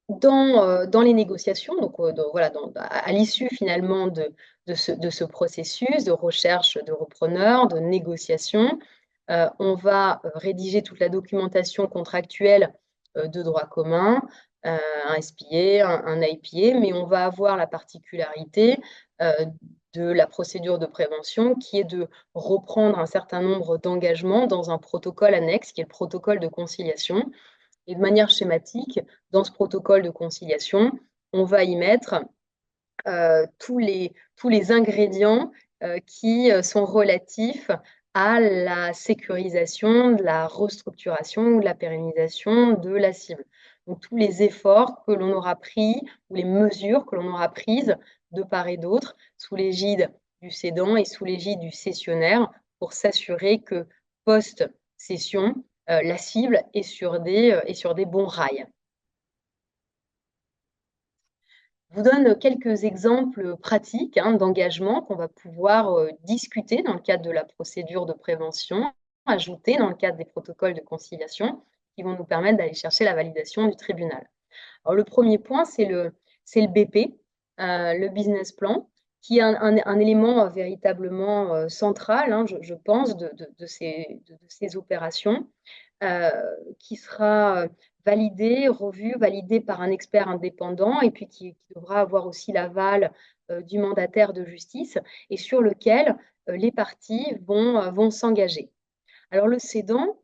Dans les négociations, donc voilà, à l'issue finalement de ce processus de recherche de repreneurs, de négociation, on va rédiger toute la documentation contractuelle de droit commun, un SPA, un IPA, mais on va avoir la particularité de la procédure de prévention qui est de reprendre un certain nombre d'engagements dans un protocole annexe qui est le protocole de conciliation. Et de manière schématique, dans ce protocole de conciliation, on va y mettre tous les ingrédients qui sont relatifs à la sécurisation, de la restructuration ou de la pérennisation de la cible. Donc tous les efforts que l'on aura pris ou les mesures que l'on aura prises de part et d'autre sous l'égide du cédant et sous l'égide du cessionnaire pour s'assurer que post-cession, la cible est sur des bons rails. Je vous donne quelques exemples pratiques d'engagement qu'on va pouvoir discuter dans le cadre de la procédure de prévention, ajouter dans le cadre des protocoles de conciliation qui vont nous permettre d'aller chercher la validation du tribunal. Alors, le premier point, c'est le BP, le business plan, qui est un élément véritablement central, hein, je pense, de ces opérations, euh, qui sera validé, revu, validé par un expert indépendant et puis qui devra avoir aussi l'aval du mandataire de justice et sur lequel les parties vont s'engager. Alors le cédant,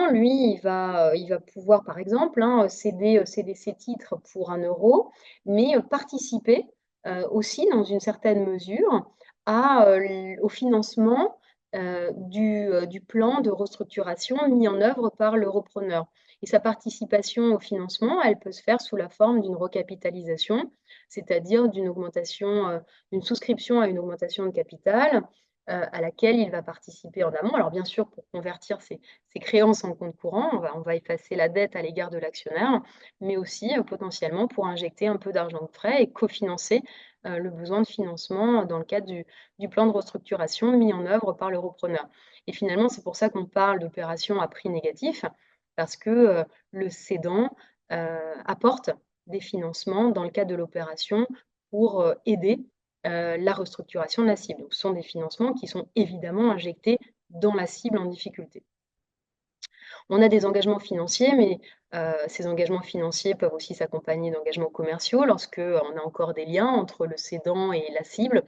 lui, il va pouvoir, par exemple, hein, céder ses titres pour 1 euro, mais participer aussi, dans une certaine mesure, au financement du plan de restructuration mis en œuvre par le repreneur. Et sa participation au financement, elle peut se faire sous la forme d'une recapitalisation, c'est-à-dire d'une souscription à une augmentation de capital à laquelle il va participer en amont. Alors bien sûr, pour convertir ses créances en compte courant, on va effacer la dette à l'égard de l'actionnaire, mais aussi potentiellement pour injecter un peu d'argent de frais et cofinancer le besoin de financement dans le cadre du plan de restructuration mis en œuvre par le repreneur. Et finalement, c'est pour ça qu'on parle d'opération à prix négatif, parce que le cédant apporte des financements dans le cadre de l'opération pour aider la restructuration de la cible. Donc, ce sont des financements qui sont évidemment injectés dans la cible en difficulté. On a des engagements financiers, mais ces engagements financiers peuvent aussi s'accompagner d'engagements commerciaux lorsque on a encore des liens entre le cédant et la cible,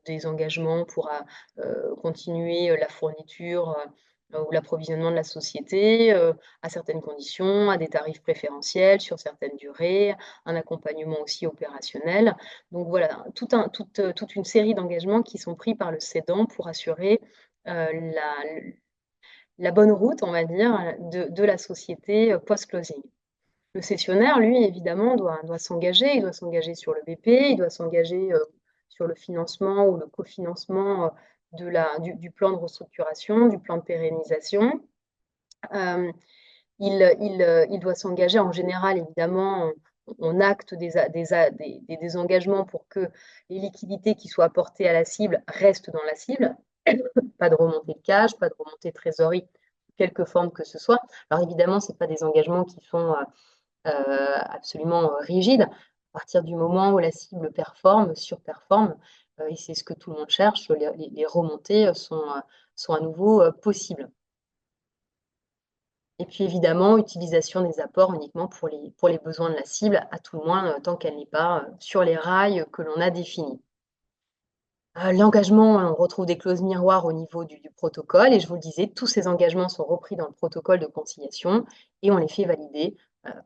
des engagements pour continuer la fourniture ou l'approvisionnement de la société à certaines conditions, à des tarifs préférentiels sur certaines durées, un accompagnement aussi opérationnel. Donc voilà, toute une série d'engagements qui sont pris par le cédant pour assurer la bonne route, on va dire, de la société post-closing. Le cessionnaire, lui, évidemment, doit s'engager. Il doit s'engager sur le BP, il doit s'engager sur le financement ou le cofinancement du plan de restructuration, du plan de pérennisation. Euh, il doit s'engager en général, évidemment, on acte des engagements pour que les liquidités qui soient apportées à la cible restent dans la cible. Pas de remontée de cash, pas de remontée de trésorerie, quelque forme que ce soit. Alors évidemment, ce n'est pas des engagements qui sont absolument rigides. À partir du moment où la cible performe, surperforme, et c'est ce que tout le monde cherche, les remontées sont à nouveau possibles. Et puis évidemment, utilisation des apports uniquement pour les besoins de la cible, à tout le moins tant qu'elle n'est pas sur les rails que l'on a définis. L'engagement, on retrouve des clauses miroirs au niveau du protocole et je vous le disais, tous ces engagements sont repris dans le protocole de conciliation et on les fait valider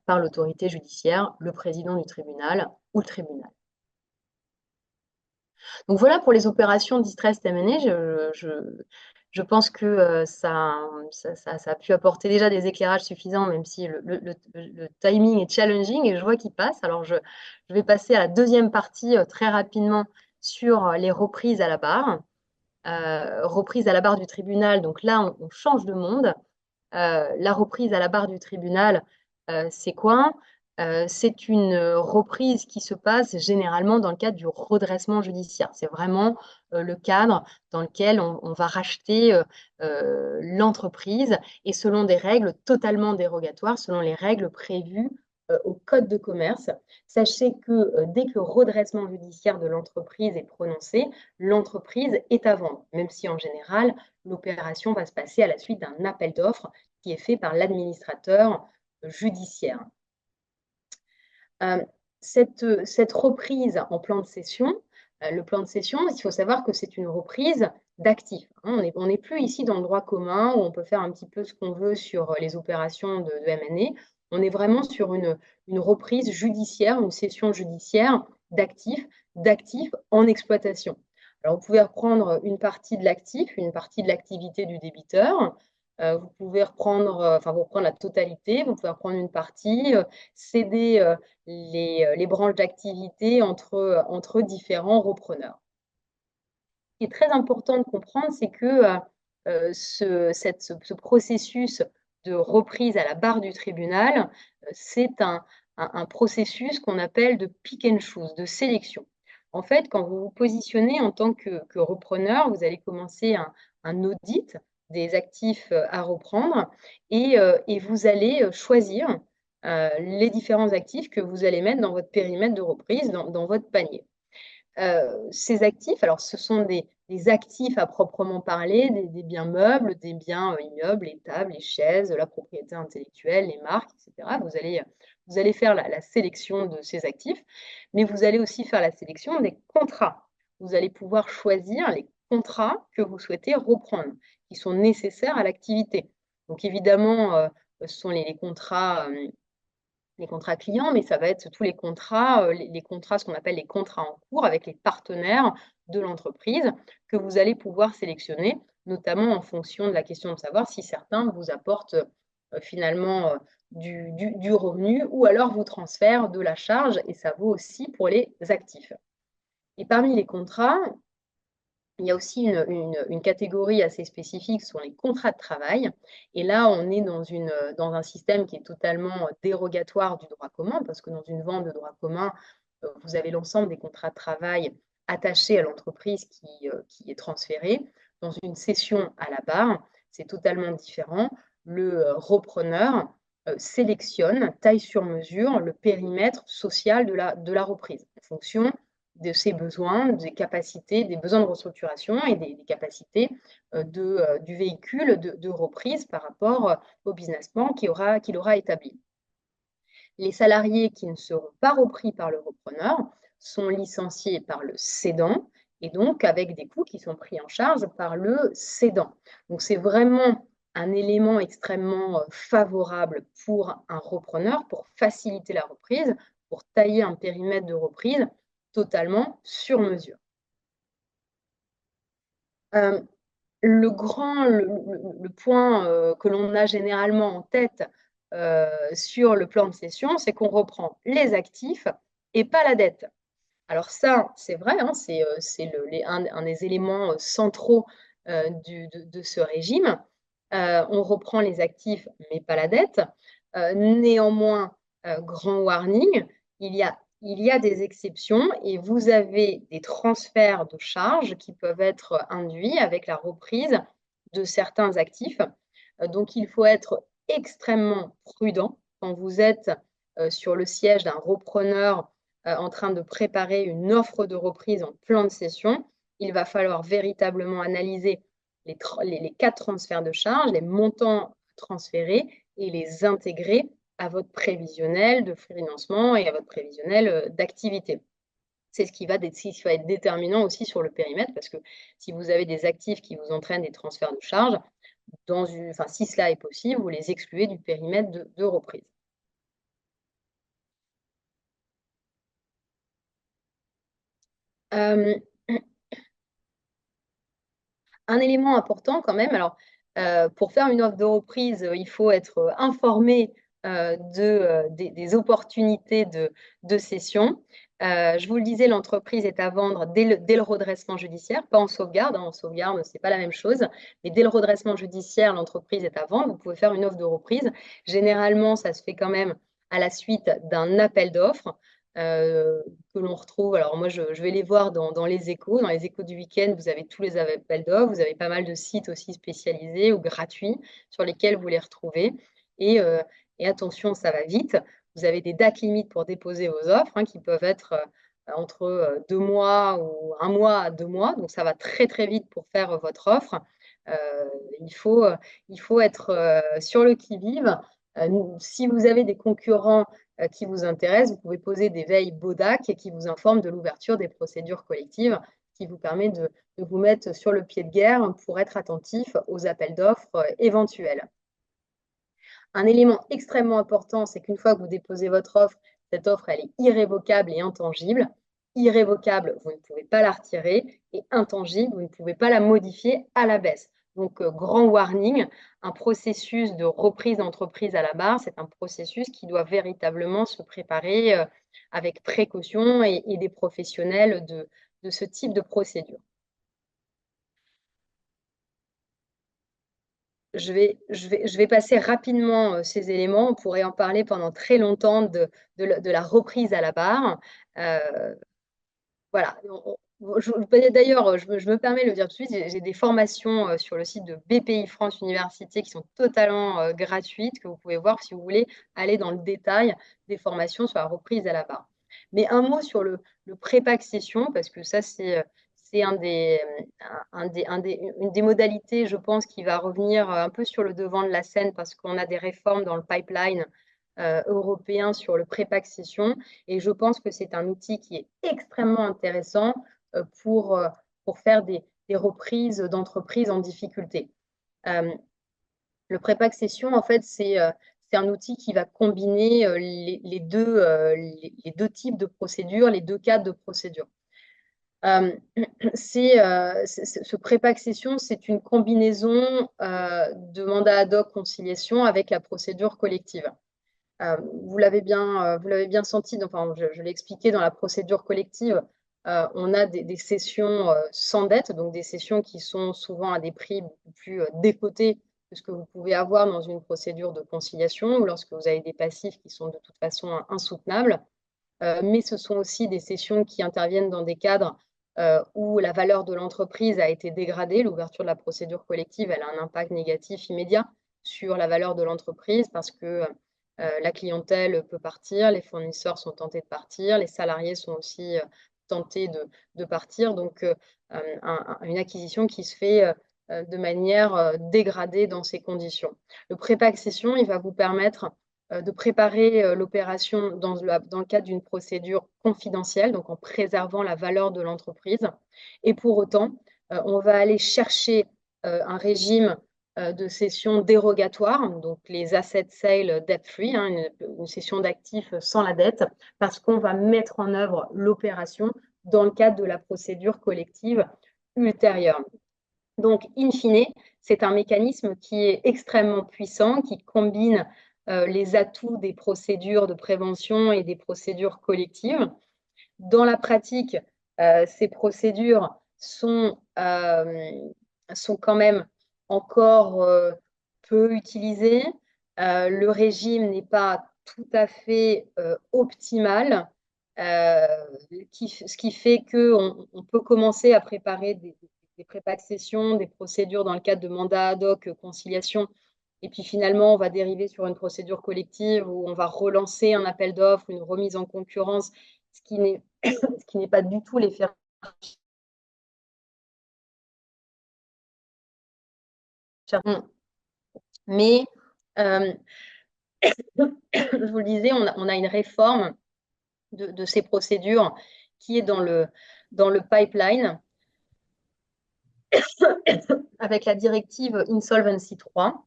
par l'autorité judiciaire, le président du tribunal ou le tribunal. Donc voilà pour les opérations distressed M&A. Je pense que ça a pu apporter déjà des éclairages suffisants, même si le timing est challenging et je vois qu'il passe. Alors je vais passer à la deuxième partie très rapidement sur les reprises à la barre. Reprise à la barre du tribunal, donc là on change de monde. La reprise à la barre du tribunal, c'est quoi? C'est une reprise qui se passe généralement dans le cadre du redressement judiciaire. C'est vraiment le cadre dans lequel on va racheter l'entreprise et selon des règles totalement dérogatoires, selon les règles prévues au Code de commerce. Sachez que dès que le redressement judiciaire de l'entreprise est prononcé, l'entreprise est à vendre, même si en général, l'opération va se passer à la suite d'un appel d'offres qui est fait par l'administrateur judiciaire. Cette reprise en plan de cession, le plan de cession, il faut savoir que c'est une reprise d'actifs. On n'est plus ici dans le droit commun où on peut faire un petit peu ce qu'on veut sur les opérations de M&A. On est vraiment sur une reprise judiciaire, une cession judiciaire d'actifs en exploitation. Alors, vous pouvez reprendre une partie de l'actif, une partie de l'activité du débiteur. Vous pouvez reprendre la totalité, vous pouvez reprendre une partie, céder les branches d'activité entre différents repreneurs. Ce qui est très important de comprendre, c'est que ce processus de reprise à la barre du tribunal, c'est un processus qu'on appelle de pick and choose, de sélection. En fait, quand vous vous positionnez en tant que repreneur, vous allez commencer un audit des actifs à reprendre et vous allez choisir les différents actifs que vous allez mettre dans votre périmètre de reprise, dans votre panier. Ces actifs, alors ce sont des actifs à proprement parler, des biens meubles, des biens immeubles, les tables, les chaises, la propriété intellectuelle, les marques, etc. Vous allez faire la sélection de ces actifs, mais vous allez aussi faire la sélection des contrats. Vous allez pouvoir choisir les contrats que vous souhaitez reprendre, qui sont nécessaires à l'activité. Donc évidemment, ce sont les contrats clients, mais ça va être tous les contrats, les contrats, ce qu'on appelle les contrats en cours avec les partenaires de l'entreprise que vous allez pouvoir sélectionner, notamment en fonction de la question de savoir si certains vous apportent finalement du revenu ou alors vous transfèrent de la charge, et ça vaut aussi pour les actifs. Et parmi les contrats, il y a aussi une catégorie assez spécifique, ce sont les contrats de travail. Et là, on est dans un système qui est totalement dérogatoire du droit commun, parce que dans une vente de droit commun, vous avez l'ensemble des contrats de travail attachés à l'entreprise qui est transférée. Dans une cession à la barre, c'est totalement différent. Le repreneur sélectionne, taille sur mesure, le périmètre social de la reprise en fonction de ses besoins, des capacités, des besoins de restructuration et des capacités du véhicule de reprise par rapport au business plan qu'il aura établi. Les salariés qui ne seront pas repris par le repreneur sont licenciés par le cédant et donc avec des coûts qui sont pris en charge par le cédant. Donc c'est vraiment un élément extrêmement favorable pour un repreneur, pour faciliter la reprise, pour tailler un périmètre de reprise totalement sur mesure. Le point que l'on a généralement en tête sur le plan de cession, c'est qu'on reprend les actifs et pas la dette. Alors ça, c'est vrai, hein, c'est un des éléments centraux de ce régime. On reprend les actifs, mais pas la dette. Néanmoins, grand warning, il y a des exceptions et vous avez des transferts de charges qui peuvent être induits avec la reprise de certains actifs. Donc, il faut être extrêmement prudent quand vous êtes sur le siège d'un repreneur en train de préparer une offre de reprise en plan de cession. Il va falloir véritablement analyser les cas de transfert de charges, les montants transférés et les intégrer à votre prévisionnel de financement et à votre prévisionnel d'activité. C'est ce qui va être déterminant aussi sur le périmètre, parce que si vous avez des actifs qui vous entraînent des transferts de charges, si cela est possible, vous les excluez du périmètre de reprise. Un élément important quand même, alors pour faire une offre de reprise, il faut être informé des opportunités de cession. Je vous le disais, l'entreprise est à vendre dès le redressement judiciaire, pas en sauvegarde. En sauvegarde, ce n'est pas la même chose. Mais dès le redressement judiciaire, l'entreprise est à vendre. Vous pouvez faire une offre de reprise. Généralement, ça se fait quand même à la suite d'un appel d'offres que l'on retrouve. Alors moi, je vais les voir dans les échos. Dans les échos du week-end, vous avez tous les appels d'offres. Vous avez pas mal de sites aussi spécialisés ou gratuits sur lesquels vous les retrouvez. Et attention, ça va vite. Vous avez des dates limites pour déposer vos offres qui peuvent être entre 2 mois ou 1 mois à 2 mois. Donc, ça va très, très vite pour faire votre offre. Il faut être sur le qui-vive. Si vous avez des concurrents qui vous intéressent, vous pouvez poser des veilles BODAC et qui vous informent de l'ouverture des procédures collectives, qui vous permet de vous mettre sur le pied de guerre pour être attentif aux appels d'offres éventuels. Un élément extrêmement important, c'est qu'une fois que vous déposez votre offre, cette offre, elle est irrévocable et intangible. Irrévocable, vous ne pouvez pas la retirer, et intangible, vous ne pouvez pas la modifier à la baisse. Donc, grand warning, un processus de reprise d'entreprise à la barre, c'est un processus qui doit véritablement se préparer avec précaution et des professionnels de ce type de procédure. Je vais passer rapidement ces éléments. On pourrait en parler pendant très longtemps de la reprise à la barre. Voilà, D'ailleurs, je me permets de le dire tout de suite, j'ai des formations sur le site de BPI France Université qui sont totalement gratuites, que vous pouvez voir si vous voulez aller dans le détail des formations sur la reprise à la barre. Mais un mot sur le pré-pack session, parce que ça, c'est une des modalités, je pense, qui va revenir un peu sur le devant de la scène parce qu'on a des réformes dans le pipeline européen sur le pré-pack session. Et je pense que c'est un outil qui est extrêmement intéressant euh, pour, euh, pour faire des reprises d'entreprises en difficulté. Euh, le prépack session, en fait, c'est un outil qui va combiner les deux types de procédures, les deux cadres de procédures. Euh, ce prépack session, c'est une combinaison de mandat ad hoc conciliation avec la procédure collective. Vous l'avez bien senti, enfin, je l'ai expliqué dans la procédure collective, on a des sessions sans dette, donc des sessions qui sont souvent à des prix beaucoup plus décotés que ce que vous pouvez avoir dans une procédure de conciliation ou lorsque vous avez des passifs qui sont de toute façon insoutenables. Mais ce sont aussi des sessions qui interviennent dans des cadres où la valeur de l'entreprise a été dégradée. L'ouverture de la procédure collective, elle a un impact négatif immédiat sur la valeur de l'entreprise parce que la clientèle peut partir, les fournisseurs sont tentés de partir, les salariés sont aussi tentés de partir. Donc, une acquisition qui se fait de manière dégradée dans ces conditions. Le pré-accession, il va vous permettre de préparer l'opération dans le cadre d'une procédure confidentielle, donc en préservant la valeur de l'entreprise. Et pour autant, on va aller chercher un régime de cession dérogatoire, donc les asset sales debt-free, hein, une cession d'actifs sans la dette, parce qu'on va mettre en œuvre l'opération dans le cadre de la procédure collective ultérieure. Donc, in fine, c'est un mécanisme qui est extrêmement puissant, qui combine les atouts des procédures de prévention et des procédures collectives. Dans la pratique, ces procédures sont quand même encore peu utilisées. Le régime n'est pas tout à fait optimal, euh, ce qui fait qu'on on peut commencer à préparer des prépack-sessions, des procédures dans le cadre de mandats ad hoc, conciliation, et puis finalement, on va dériver sur une procédure collective où on va relancer un appel d'offres, une remise en concurrence, ce qui n'est ce qui n'est pas du tout l'effet. Mais, euh, je vous le disais, on a une réforme de ces procédures qui est dans le pipeline avec la directive Insolvency 3.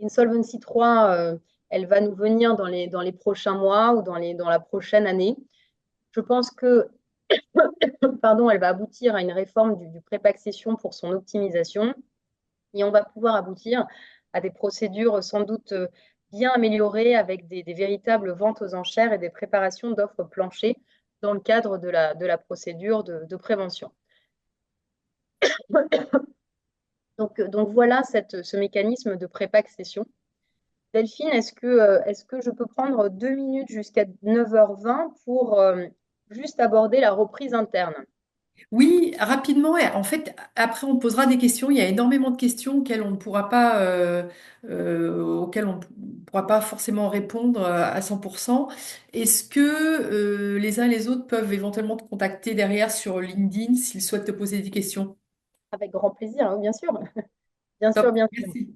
Insolvency 3, elle va nous venir dans les prochains mois ou dans la prochaine année. Je pense que pardon, elle va aboutir à une réforme du pré-accession pour son optimisation et on va pouvoir aboutir à des procédures sans doute bien améliorées avec des véritables ventes aux enchères et des préparations d'offres planchées dans le cadre de la procédure de prévention. Donc voilà ce mécanisme de pré-accession. Delphine, est-ce que je peux prendre 2 minutes jusqu'à 9h20 pour juste aborder la reprise interne? Oui, rapidement. Et en fait, après, on posera des questions. Il y a énormément de questions auxquelles on ne pourra pas, auxquelles on ne pourra pas forcément répondre à 100%. Est-ce que les uns et les autres peuvent éventuellement te contacter derrière sur LinkedIn s'ils souhaitent te poser des questions? Avec grand plaisir, hein, bien sûr. Bien sûr, Top, bien sûr. merci.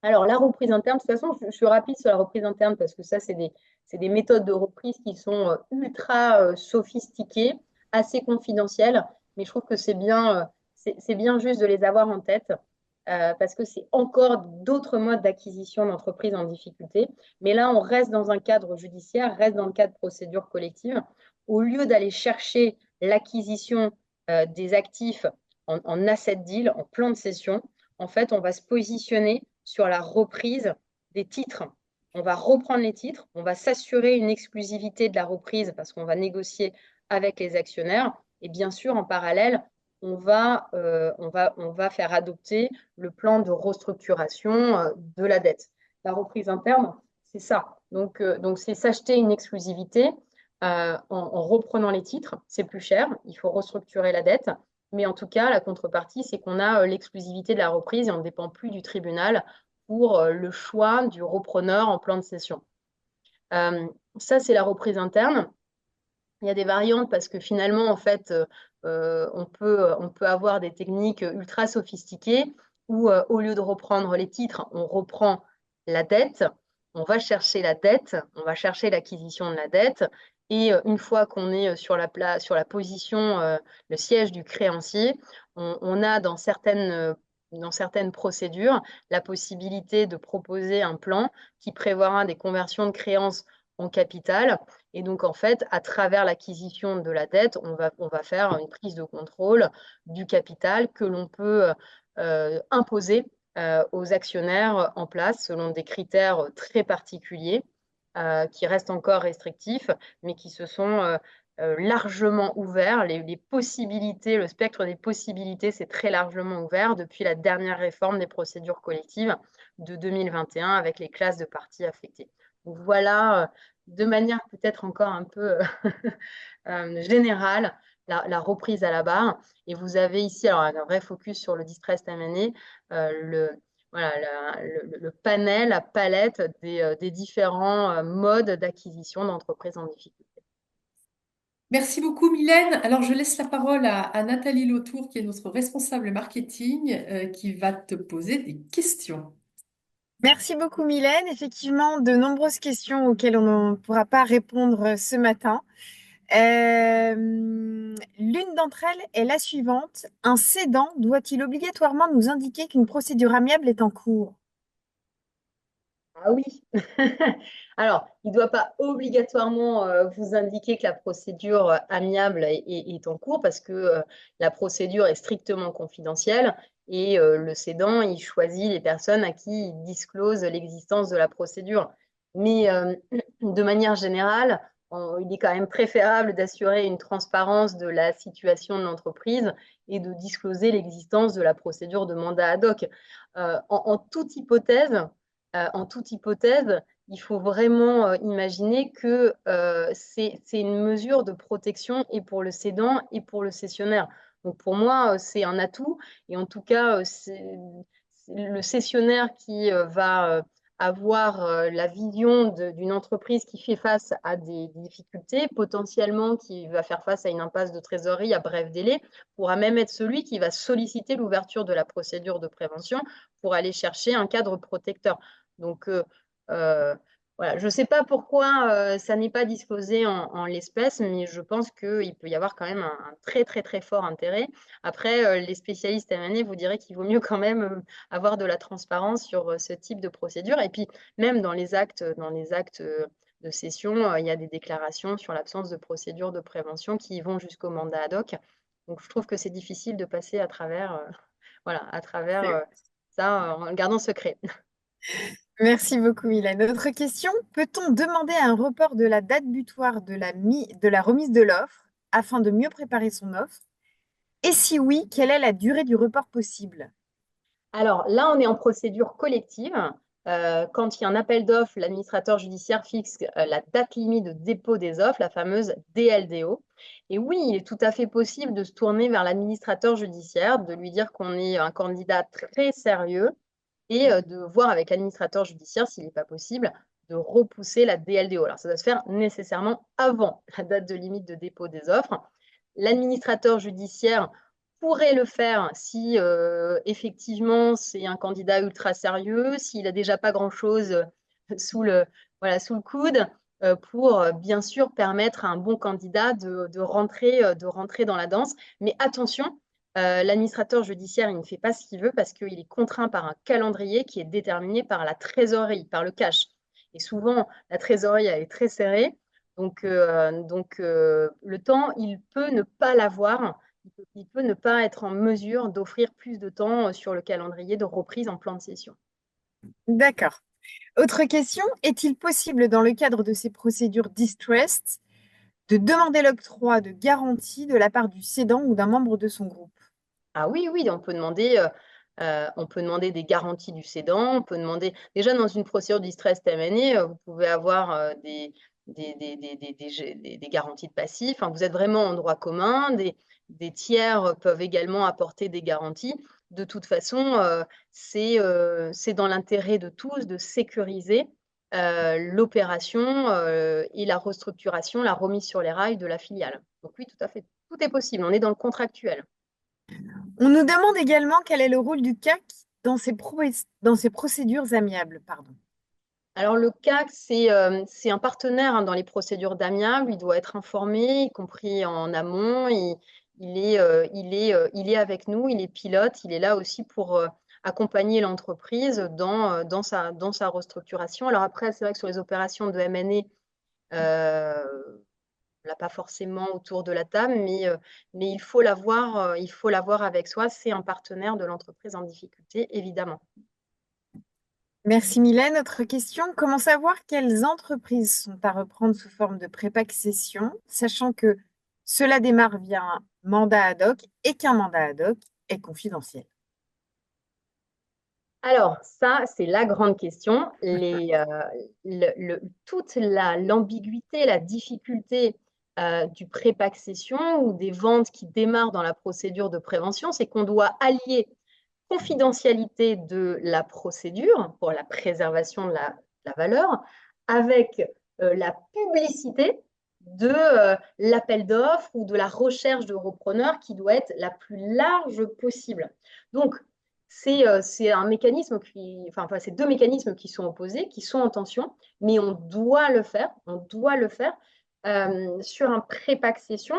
Alors, la reprise interne, de toute façon, je suis rapide sur la reprise interne parce que ça, c'est des méthodes de reprise qui sont ultra sophistiquées, assez confidentielles, mais je trouve que c'est bien juste de les avoir en tête parce que c'est encore d'autres modes d'acquisition d'entreprises en difficulté. Mais là, on reste dans un cadre judiciaire, reste dans le cadre de procédure collective. Au lieu d'aller chercher l'acquisition des actifs en asset deal, en plan de cession, en fait, on va se positionner sur la reprise des titres. On va reprendre les titres, on va s'assurer une exclusivité de la reprise parce qu'on va négocier avec les actionnaires. Et bien sûr, en parallèle, on va faire adopter le plan de restructuration de la dette. La reprise interne, c'est ça. Donc c'est s'acheter une exclusivité en reprenant les titres. C'est plus cher, il faut restructurer la dette. Mais en tout cas, la contrepartie, c'est qu'on a l'exclusivité de la reprise et on ne dépend plus du tribunal pour le choix du repreneur en plan de cession. Ça, c'est la reprise interne. Il y a des variantes parce que finalement, en fait, on peut avoir des techniques ultra sophistiquées où, au lieu de reprendre les titres, on reprend la dette, on va chercher la dette, on va chercher l'acquisition de la dette. Et une fois qu'on est sur la position, le siège du créancier, on a dans certaines procédures la possibilité de proposer un plan qui prévoira des conversions de créances en capital. Et donc, en fait, à travers l'acquisition de la dette, on va faire une prise de contrôle du capital que l'on peut imposer aux actionnaires en place selon des critères très particuliers qui restent encore restrictifs, mais qui se sont largement ouverts. Les possibilités, le spectre des possibilités s'est très largement ouvert depuis la dernière réforme des procédures collectives de 2021 avec les classes de parties affectées. Donc voilà, de manière peut-être encore un peu générale, la reprise à la barre. Et vous avez ici alors, un vrai focus sur le distress M&A, voilà, le panel, la palette des différents modes d'acquisition d'entreprises en difficulté. Merci beaucoup, Mylène. Alors, je laisse la parole à Nathalie Lautour, qui est notre responsable marketing, qui va te poser des questions. Merci beaucoup, Mylène. Effectivement, de nombreuses questions auxquelles on ne pourra pas répondre ce matin. L'une d'entre elles est la suivante. Un cédant doit-il obligatoirement nous indiquer qu'une procédure amiable est en cours? Ah oui. Alors, il ne doit pas obligatoirement vous indiquer que la procédure amiable est en cours parce que la procédure est strictement confidentielle et le cédant, il choisit les personnes à qui il disclose l'existence de la procédure. Mais de manière générale, il est quand même préférable d'assurer une transparence de la situation de l'entreprise et de discloser l'existence de la procédure de mandat ad hoc. En toute hypothèse, il faut vraiment imaginer que c'est une mesure de protection et pour le cédant et pour le cessionnaire. Donc pour moi, c'est un atout. Et en tout cas, c'est le cessionnaire qui va avoir la vision d'une entreprise qui fait face à des difficultés, potentiellement qui va faire face à une impasse de trésorerie à bref délai, pourra même être celui qui va solliciter l'ouverture de la procédure de prévention pour aller chercher un cadre protecteur. Donc, voilà, je ne sais pas pourquoi ça n'est pas disclosé en l'espèce, mais je pense qu'il peut y avoir quand même un très, très, très fort intérêt. Après, les spécialistes M&A vous diraient qu'il vaut mieux quand même avoir de la transparence sur ce type de procédure. Et puis, même dans les actes de cession, il y a des déclarations sur l'absence de procédure de prévention qui vont jusqu'au mandat ad hoc. Donc, je trouve que c'est difficile de passer à travers, voilà, à travers ça en le gardant secret. Merci beaucoup, Mylène. Autre question. Peut-on demander un report de la date butoir de la remise de l'offre afin de mieux préparer son offre? Et si oui, quelle est la durée du report possible? Alors là, on est en procédure collective. Quand il y a un appel d'offres, l'administrateur judiciaire fixe la date limite de dépôt des offres, la fameuse DLDO. Et oui, il est tout à fait possible de se tourner vers l'administrateur judiciaire, de lui dire qu'on est un candidat très sérieux et de voir avec l'administrateur judiciaire s'il n'est pas possible de repousser la DLDO. Alors, ça doit se faire nécessairement avant la date de limite de dépôt des offres. L'administrateur judiciaire pourrait le faire si effectivement c'est un candidat ultra sérieux, s'il n'a déjà pas grand-chose sous le, voilà, sous le coude, pour bien sûr permettre à un bon candidat de rentrer dans la danse. Mais attention, l'administrateur judiciaire, il ne fait pas ce qu'il veut parce qu'il est contraint par un calendrier qui est déterminé par la trésorerie, par le cash. Et souvent, la trésorerie, elle est très serrée. Donc, le temps, il peut ne pas l'avoir. Il peut ne pas être en mesure d'offrir plus de temps sur le calendrier de reprise en plan de session. D'accord. Autre question. Est-il possible, dans le cadre de ces procédures distressed, de demander l'octroi de garantie de la part du cédant ou d'un membre de son groupe? Ah oui, oui, on peut demander On peut demander des garanties du cédant. On peut demander, déjà dans une procédure de distress M&A, vous pouvez avoir des garanties de passifs. Enfin, vous êtes vraiment en droit commun. Des tiers peuvent également apporter des garanties. De toute façon, c'est dans l'intérêt de tous de sécuriser l'opération et la restructuration, la remise sur les rails de la filiale. Donc oui, tout à fait. Tout est possible. On est dans le contractuel. On nous demande également quel est le rôle du CAC dans ces procédures amiables, pardon. Alors le CAC, c'est un partenaire dans les procédures d'amiable. Il doit être informé, y compris en amont. Il est avec nous, il est pilote. Il est là aussi pour accompagner l'entreprise dans sa restructuration. Alors après, c'est vrai que sur les opérations de M&A, on l'a pas forcément autour de la table, mais il faut l'avoir avec soi. C'est un partenaire de l'entreprise en difficulté, évidemment. Merci Mylène. Autre question, comment savoir quelles entreprises sont à reprendre sous forme de prépack-cession, sachant que cela démarre via un mandat ad hoc et qu'un mandat ad hoc est confidentiel? Alors, ça, c'est la grande question. Toute l'ambiguïté, la difficulté du prépack-cession ou des ventes qui démarrent dans la procédure de prévention, c'est qu'on doit allier confidentialité de la procédure pour la préservation de la valeur avec la publicité de l'appel d'offres ou de la recherche de repreneurs qui doit être la plus large possible. Donc, c'est un mécanisme c'est deux mécanismes qui sont opposés, qui sont en tension, mais on doit le faire. On doit le faire sur un pré-pack session.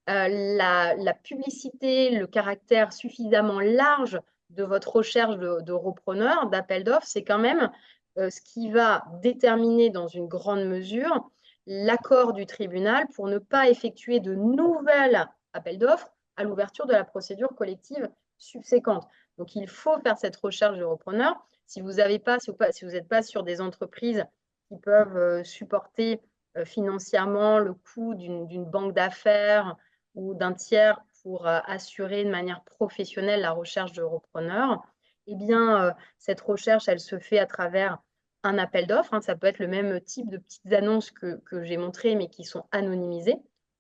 La publicité, le caractère suffisamment large de votre recherche de repreneurs, d'appel d'offres, c'est quand même ce qui va déterminer dans une grande mesure l'accord du tribunal pour ne pas effectuer de nouvelles appels d'offres à l'ouverture de la procédure collective subséquente. Donc, il faut faire cette recherche de repreneurs. Si vous n'êtes pas sur des entreprises qui peuvent supporter financièrement le coût d'une banque d'affaires ou d'un tiers pour assurer de manière professionnelle la recherche de repreneurs, eh bien, cette recherche, elle se fait à travers un appel d'offres. Ça peut être le même type de petites annonces que j'ai montrées, mais qui sont anonymisées.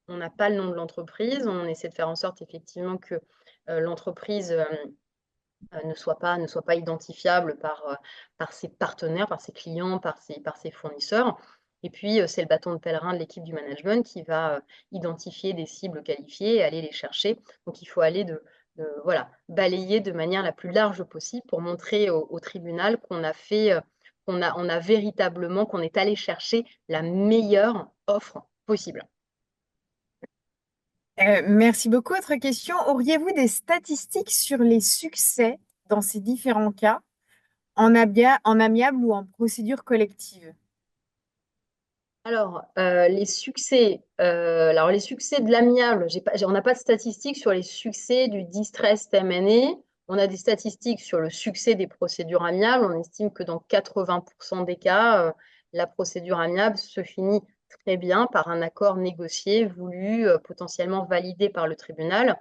On n'a pas le nom de l'entreprise. On essaie de faire en sorte effectivement que l'entreprise ne soit pas identifiable par ses partenaires, par ses clients, par ses fournisseurs. Et puis, c'est le bâton de pèlerin de l'équipe du management qui va identifier des cibles qualifiées et aller les chercher. Donc, il faut aller balayer de manière la plus large possible pour montrer au tribunal qu'on a fait, on a véritablement, qu'on est allé chercher la meilleure offre possible. Merci beaucoup. Autre question, auriez-vous des statistiques sur les succès dans ces différents cas, en amiable ou en procédure collective? Alors, les succès de l'amiable, on n'a pas de statistiques sur les succès du distress M&A. On a des statistiques sur le succès des procédures amiables. On estime que dans 80% des cas, la procédure amiable se finit très bien par un accord négocié, voulu, potentiellement validé par le tribunal.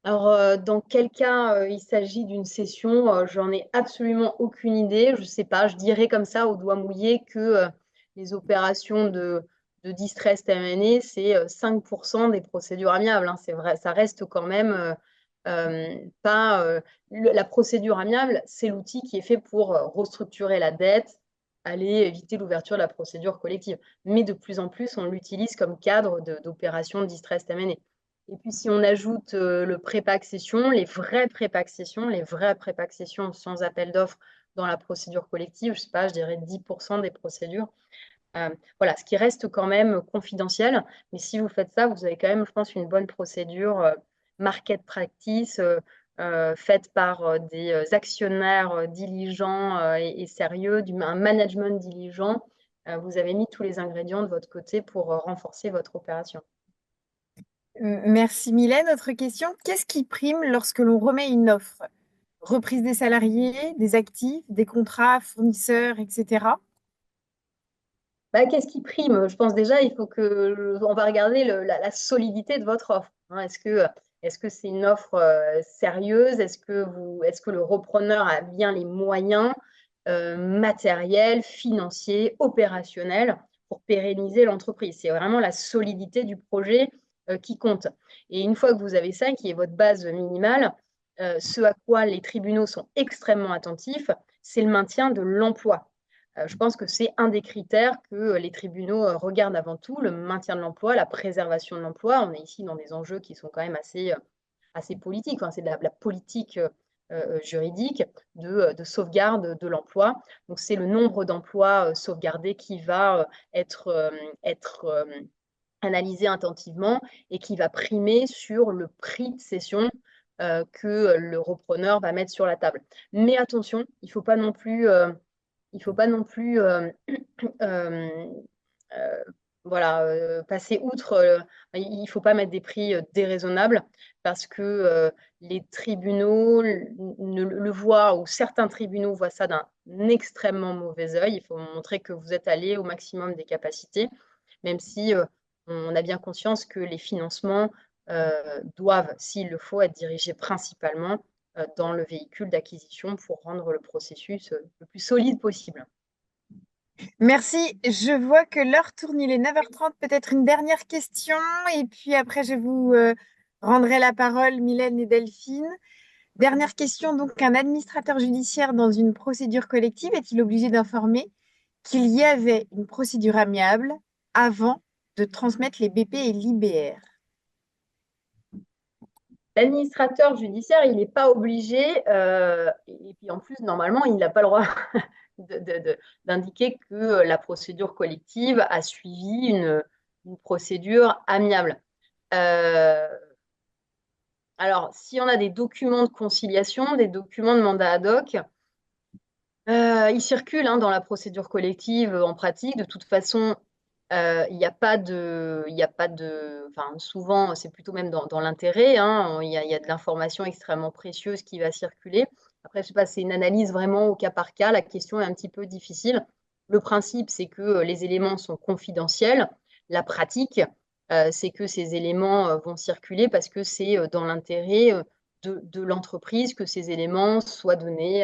Alors, dans quel cas il s'agit d'une cession, j'en ai absolument aucune idée. Je ne sais pas, je dirais comme ça au doigt mouillé que les opérations de distress M&A, c'est 5% des procédures amiables. C'est vrai, ça reste quand même pas. La procédure amiable, c'est l'outil qui est fait pour restructurer la dette, aller éviter l'ouverture de la procédure collective. Mais de plus en plus, on l'utilise comme cadre d'opérations de distress M&A. Et puis, si on ajoute le pré-pack session, les vraies pré-pack sessions sans appel d'offres dans la procédure collective, je ne sais pas, je dirais 10% des procédures. Voilà, ce qui reste quand même confidentiel. Mais si vous faites ça, vous avez quand même, je pense, une bonne procédure market practice faite par des actionnaires diligents et sérieux, un management diligent. Vous avez mis tous les ingrédients de votre côté pour renforcer votre opération. Merci Mylène. Autre question, qu'est-ce qui prime lorsque l'on remet une offre? Reprise des salariés, des actifs, des contrats, fournisseurs, etc. Qu'est-ce qui prime? Je pense déjà, on va regarder la solidité de votre offre. Est-ce que c'est une offre sérieuse? Est-ce que le repreneur a bien les moyens matériels, financiers, opérationnels pour pérenniser l'entreprise? C'est vraiment la solidité du projet qui compte. Et une fois que vous avez ça, qui est votre base minimale, ce à quoi les tribunaux sont extrêmement attentifs, c'est le maintien de l'emploi. Je pense que c'est un des critères que les tribunaux regardent avant tout, le maintien de l'emploi, la préservation de l'emploi. On est ici dans des enjeux qui sont quand même assez politiques. Enfin, c'est de la politique juridique de sauvegarde de l'emploi. Donc, c'est le nombre d'emplois sauvegardés qui va être analysé attentivement et qui va primer sur le prix de cession que le repreneur va mettre sur la table. Mais attention, il faut pas non plus euh, euh, voilà, passer outre. Il ne faut pas mettre des prix déraisonnables parce que les tribunaux le voient, ou certains tribunaux voient ça d'un extrêmement mauvais œil. Il faut montrer que vous êtes allé au maximum des capacités, même si on a bien conscience que les financements doivent, s'il le faut, être dirigés principalement dans le véhicule d'acquisition pour rendre le processus le plus solide possible. Merci. Je vois que l'heure tourne, il est 9h30. Peut-être une dernière question et puis après, je vous rendrai la parole, Mylène et Delphine. Dernière question, donc, un administrateur judiciaire dans une procédure collective est-il obligé d'informer qu'il y avait une procédure amiable avant de transmettre les BP et l'IBR? L'administrateur judiciaire, il n'est pas obligé, et puis en plus, normalement, il n'a pas le droit d'indiquer que la procédure collective a suivi une procédure amiable. Euh, alors, si on a des documents de conciliation, des documents de mandat ad hoc, ils circulent dans la procédure collective en pratique. De toute façon, il n'y a pas enfin, souvent, c'est plutôt même dans l'intérêt. Il y a de l'information extrêmement précieuse qui va circuler. Après, je sais pas, c'est une analyse vraiment au cas par cas. La question est un petit peu difficile. Le principe, c'est que les éléments sont confidentiels. La pratique, c'est que ces éléments vont circuler parce que c'est dans l'intérêt de l'entreprise que ces éléments soient donnés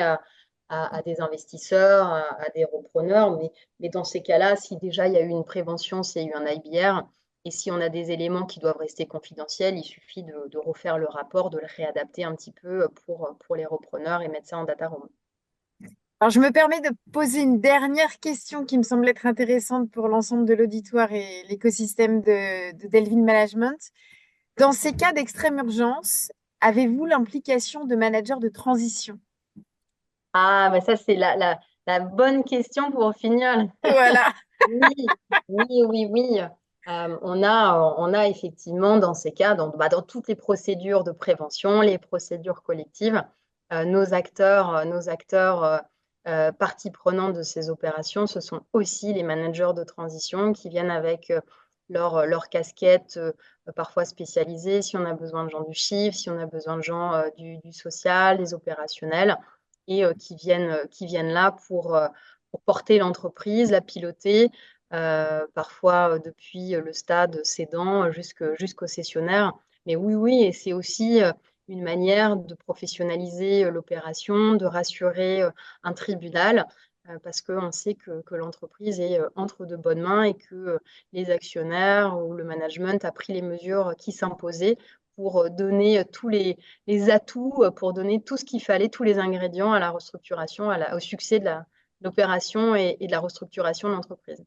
à des investisseurs, à des repreneurs. Mais dans ces cas-là, si déjà il y a eu une prévention, s'il y a eu un IBR, et si on a des éléments qui doivent rester confidentiels, il suffit de refaire le rapport, de le réadapter un petit peu pour les repreneurs et mettre ça en data room. Alors, je me permets de poser une dernière question qui me semble être intéressante pour l'ensemble de l'auditoire et l'écosystème de Delvin Management. Dans ces cas d'extrême urgence, avez-vous l'implication de manager de transition? Ah, bah ça, c'est la bonne question pour finir. Voilà. Oui, oui, oui, oui. On a effectivement dans ces cas, dans toutes les procédures de prévention, les procédures collectives, nos acteurs parties prenantes de ces opérations, ce sont aussi les managers de transition qui viennent avec leur casquette parfois spécialisée, si on a besoin de gens du chiffre, si on a besoin de gens du social, des opérationnels, et qui viennent là pour porter l'entreprise, la piloter, parfois depuis le stade cédant jusqu'au cessionnaire. Mais oui, oui, et c'est aussi une manière de professionnaliser l'opération, de rassurer un tribunal, parce qu'on sait que l'entreprise est entre de bonnes mains et que les actionnaires ou le management a pris les mesures qui s'imposaient pour donner tous les atouts, pour donner tout ce qu'il fallait, tous les ingrédients à la restructuration, au succès de l'opération et de la restructuration de l'entreprise.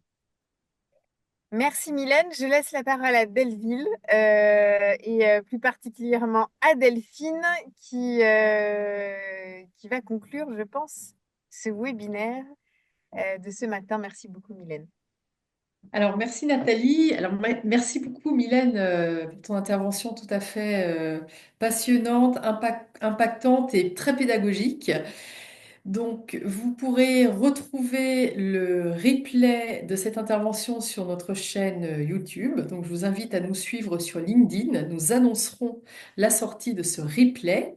Merci Mylène. Je laisse la parole à Delville et plus particulièrement à Delphine qui va conclure, je pense, ce webinaire de ce matin. Merci beaucoup Mylène. Alors, merci Nathalie. Alors, merci beaucoup Mylène pour ton intervention tout à fait passionnante, impactante et très pédagogique. Donc, vous pourrez retrouver le replay de cette intervention sur notre chaîne YouTube. Donc, je vous invite à nous suivre sur LinkedIn. Nous annoncerons la sortie de ce replay.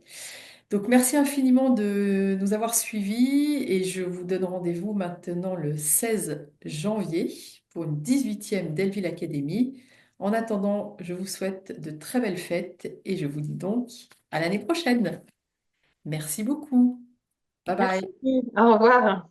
Donc, merci infiniment de nous avoir suivis et je vous donne rendez-vous maintenant le 16 janvier pour une 18e Delville Academy En attendant, je vous souhaite de très belles fêtes et je vous dis donc à l'année prochaine. Merci beaucoup. Bye Merci. bye. Au revoir.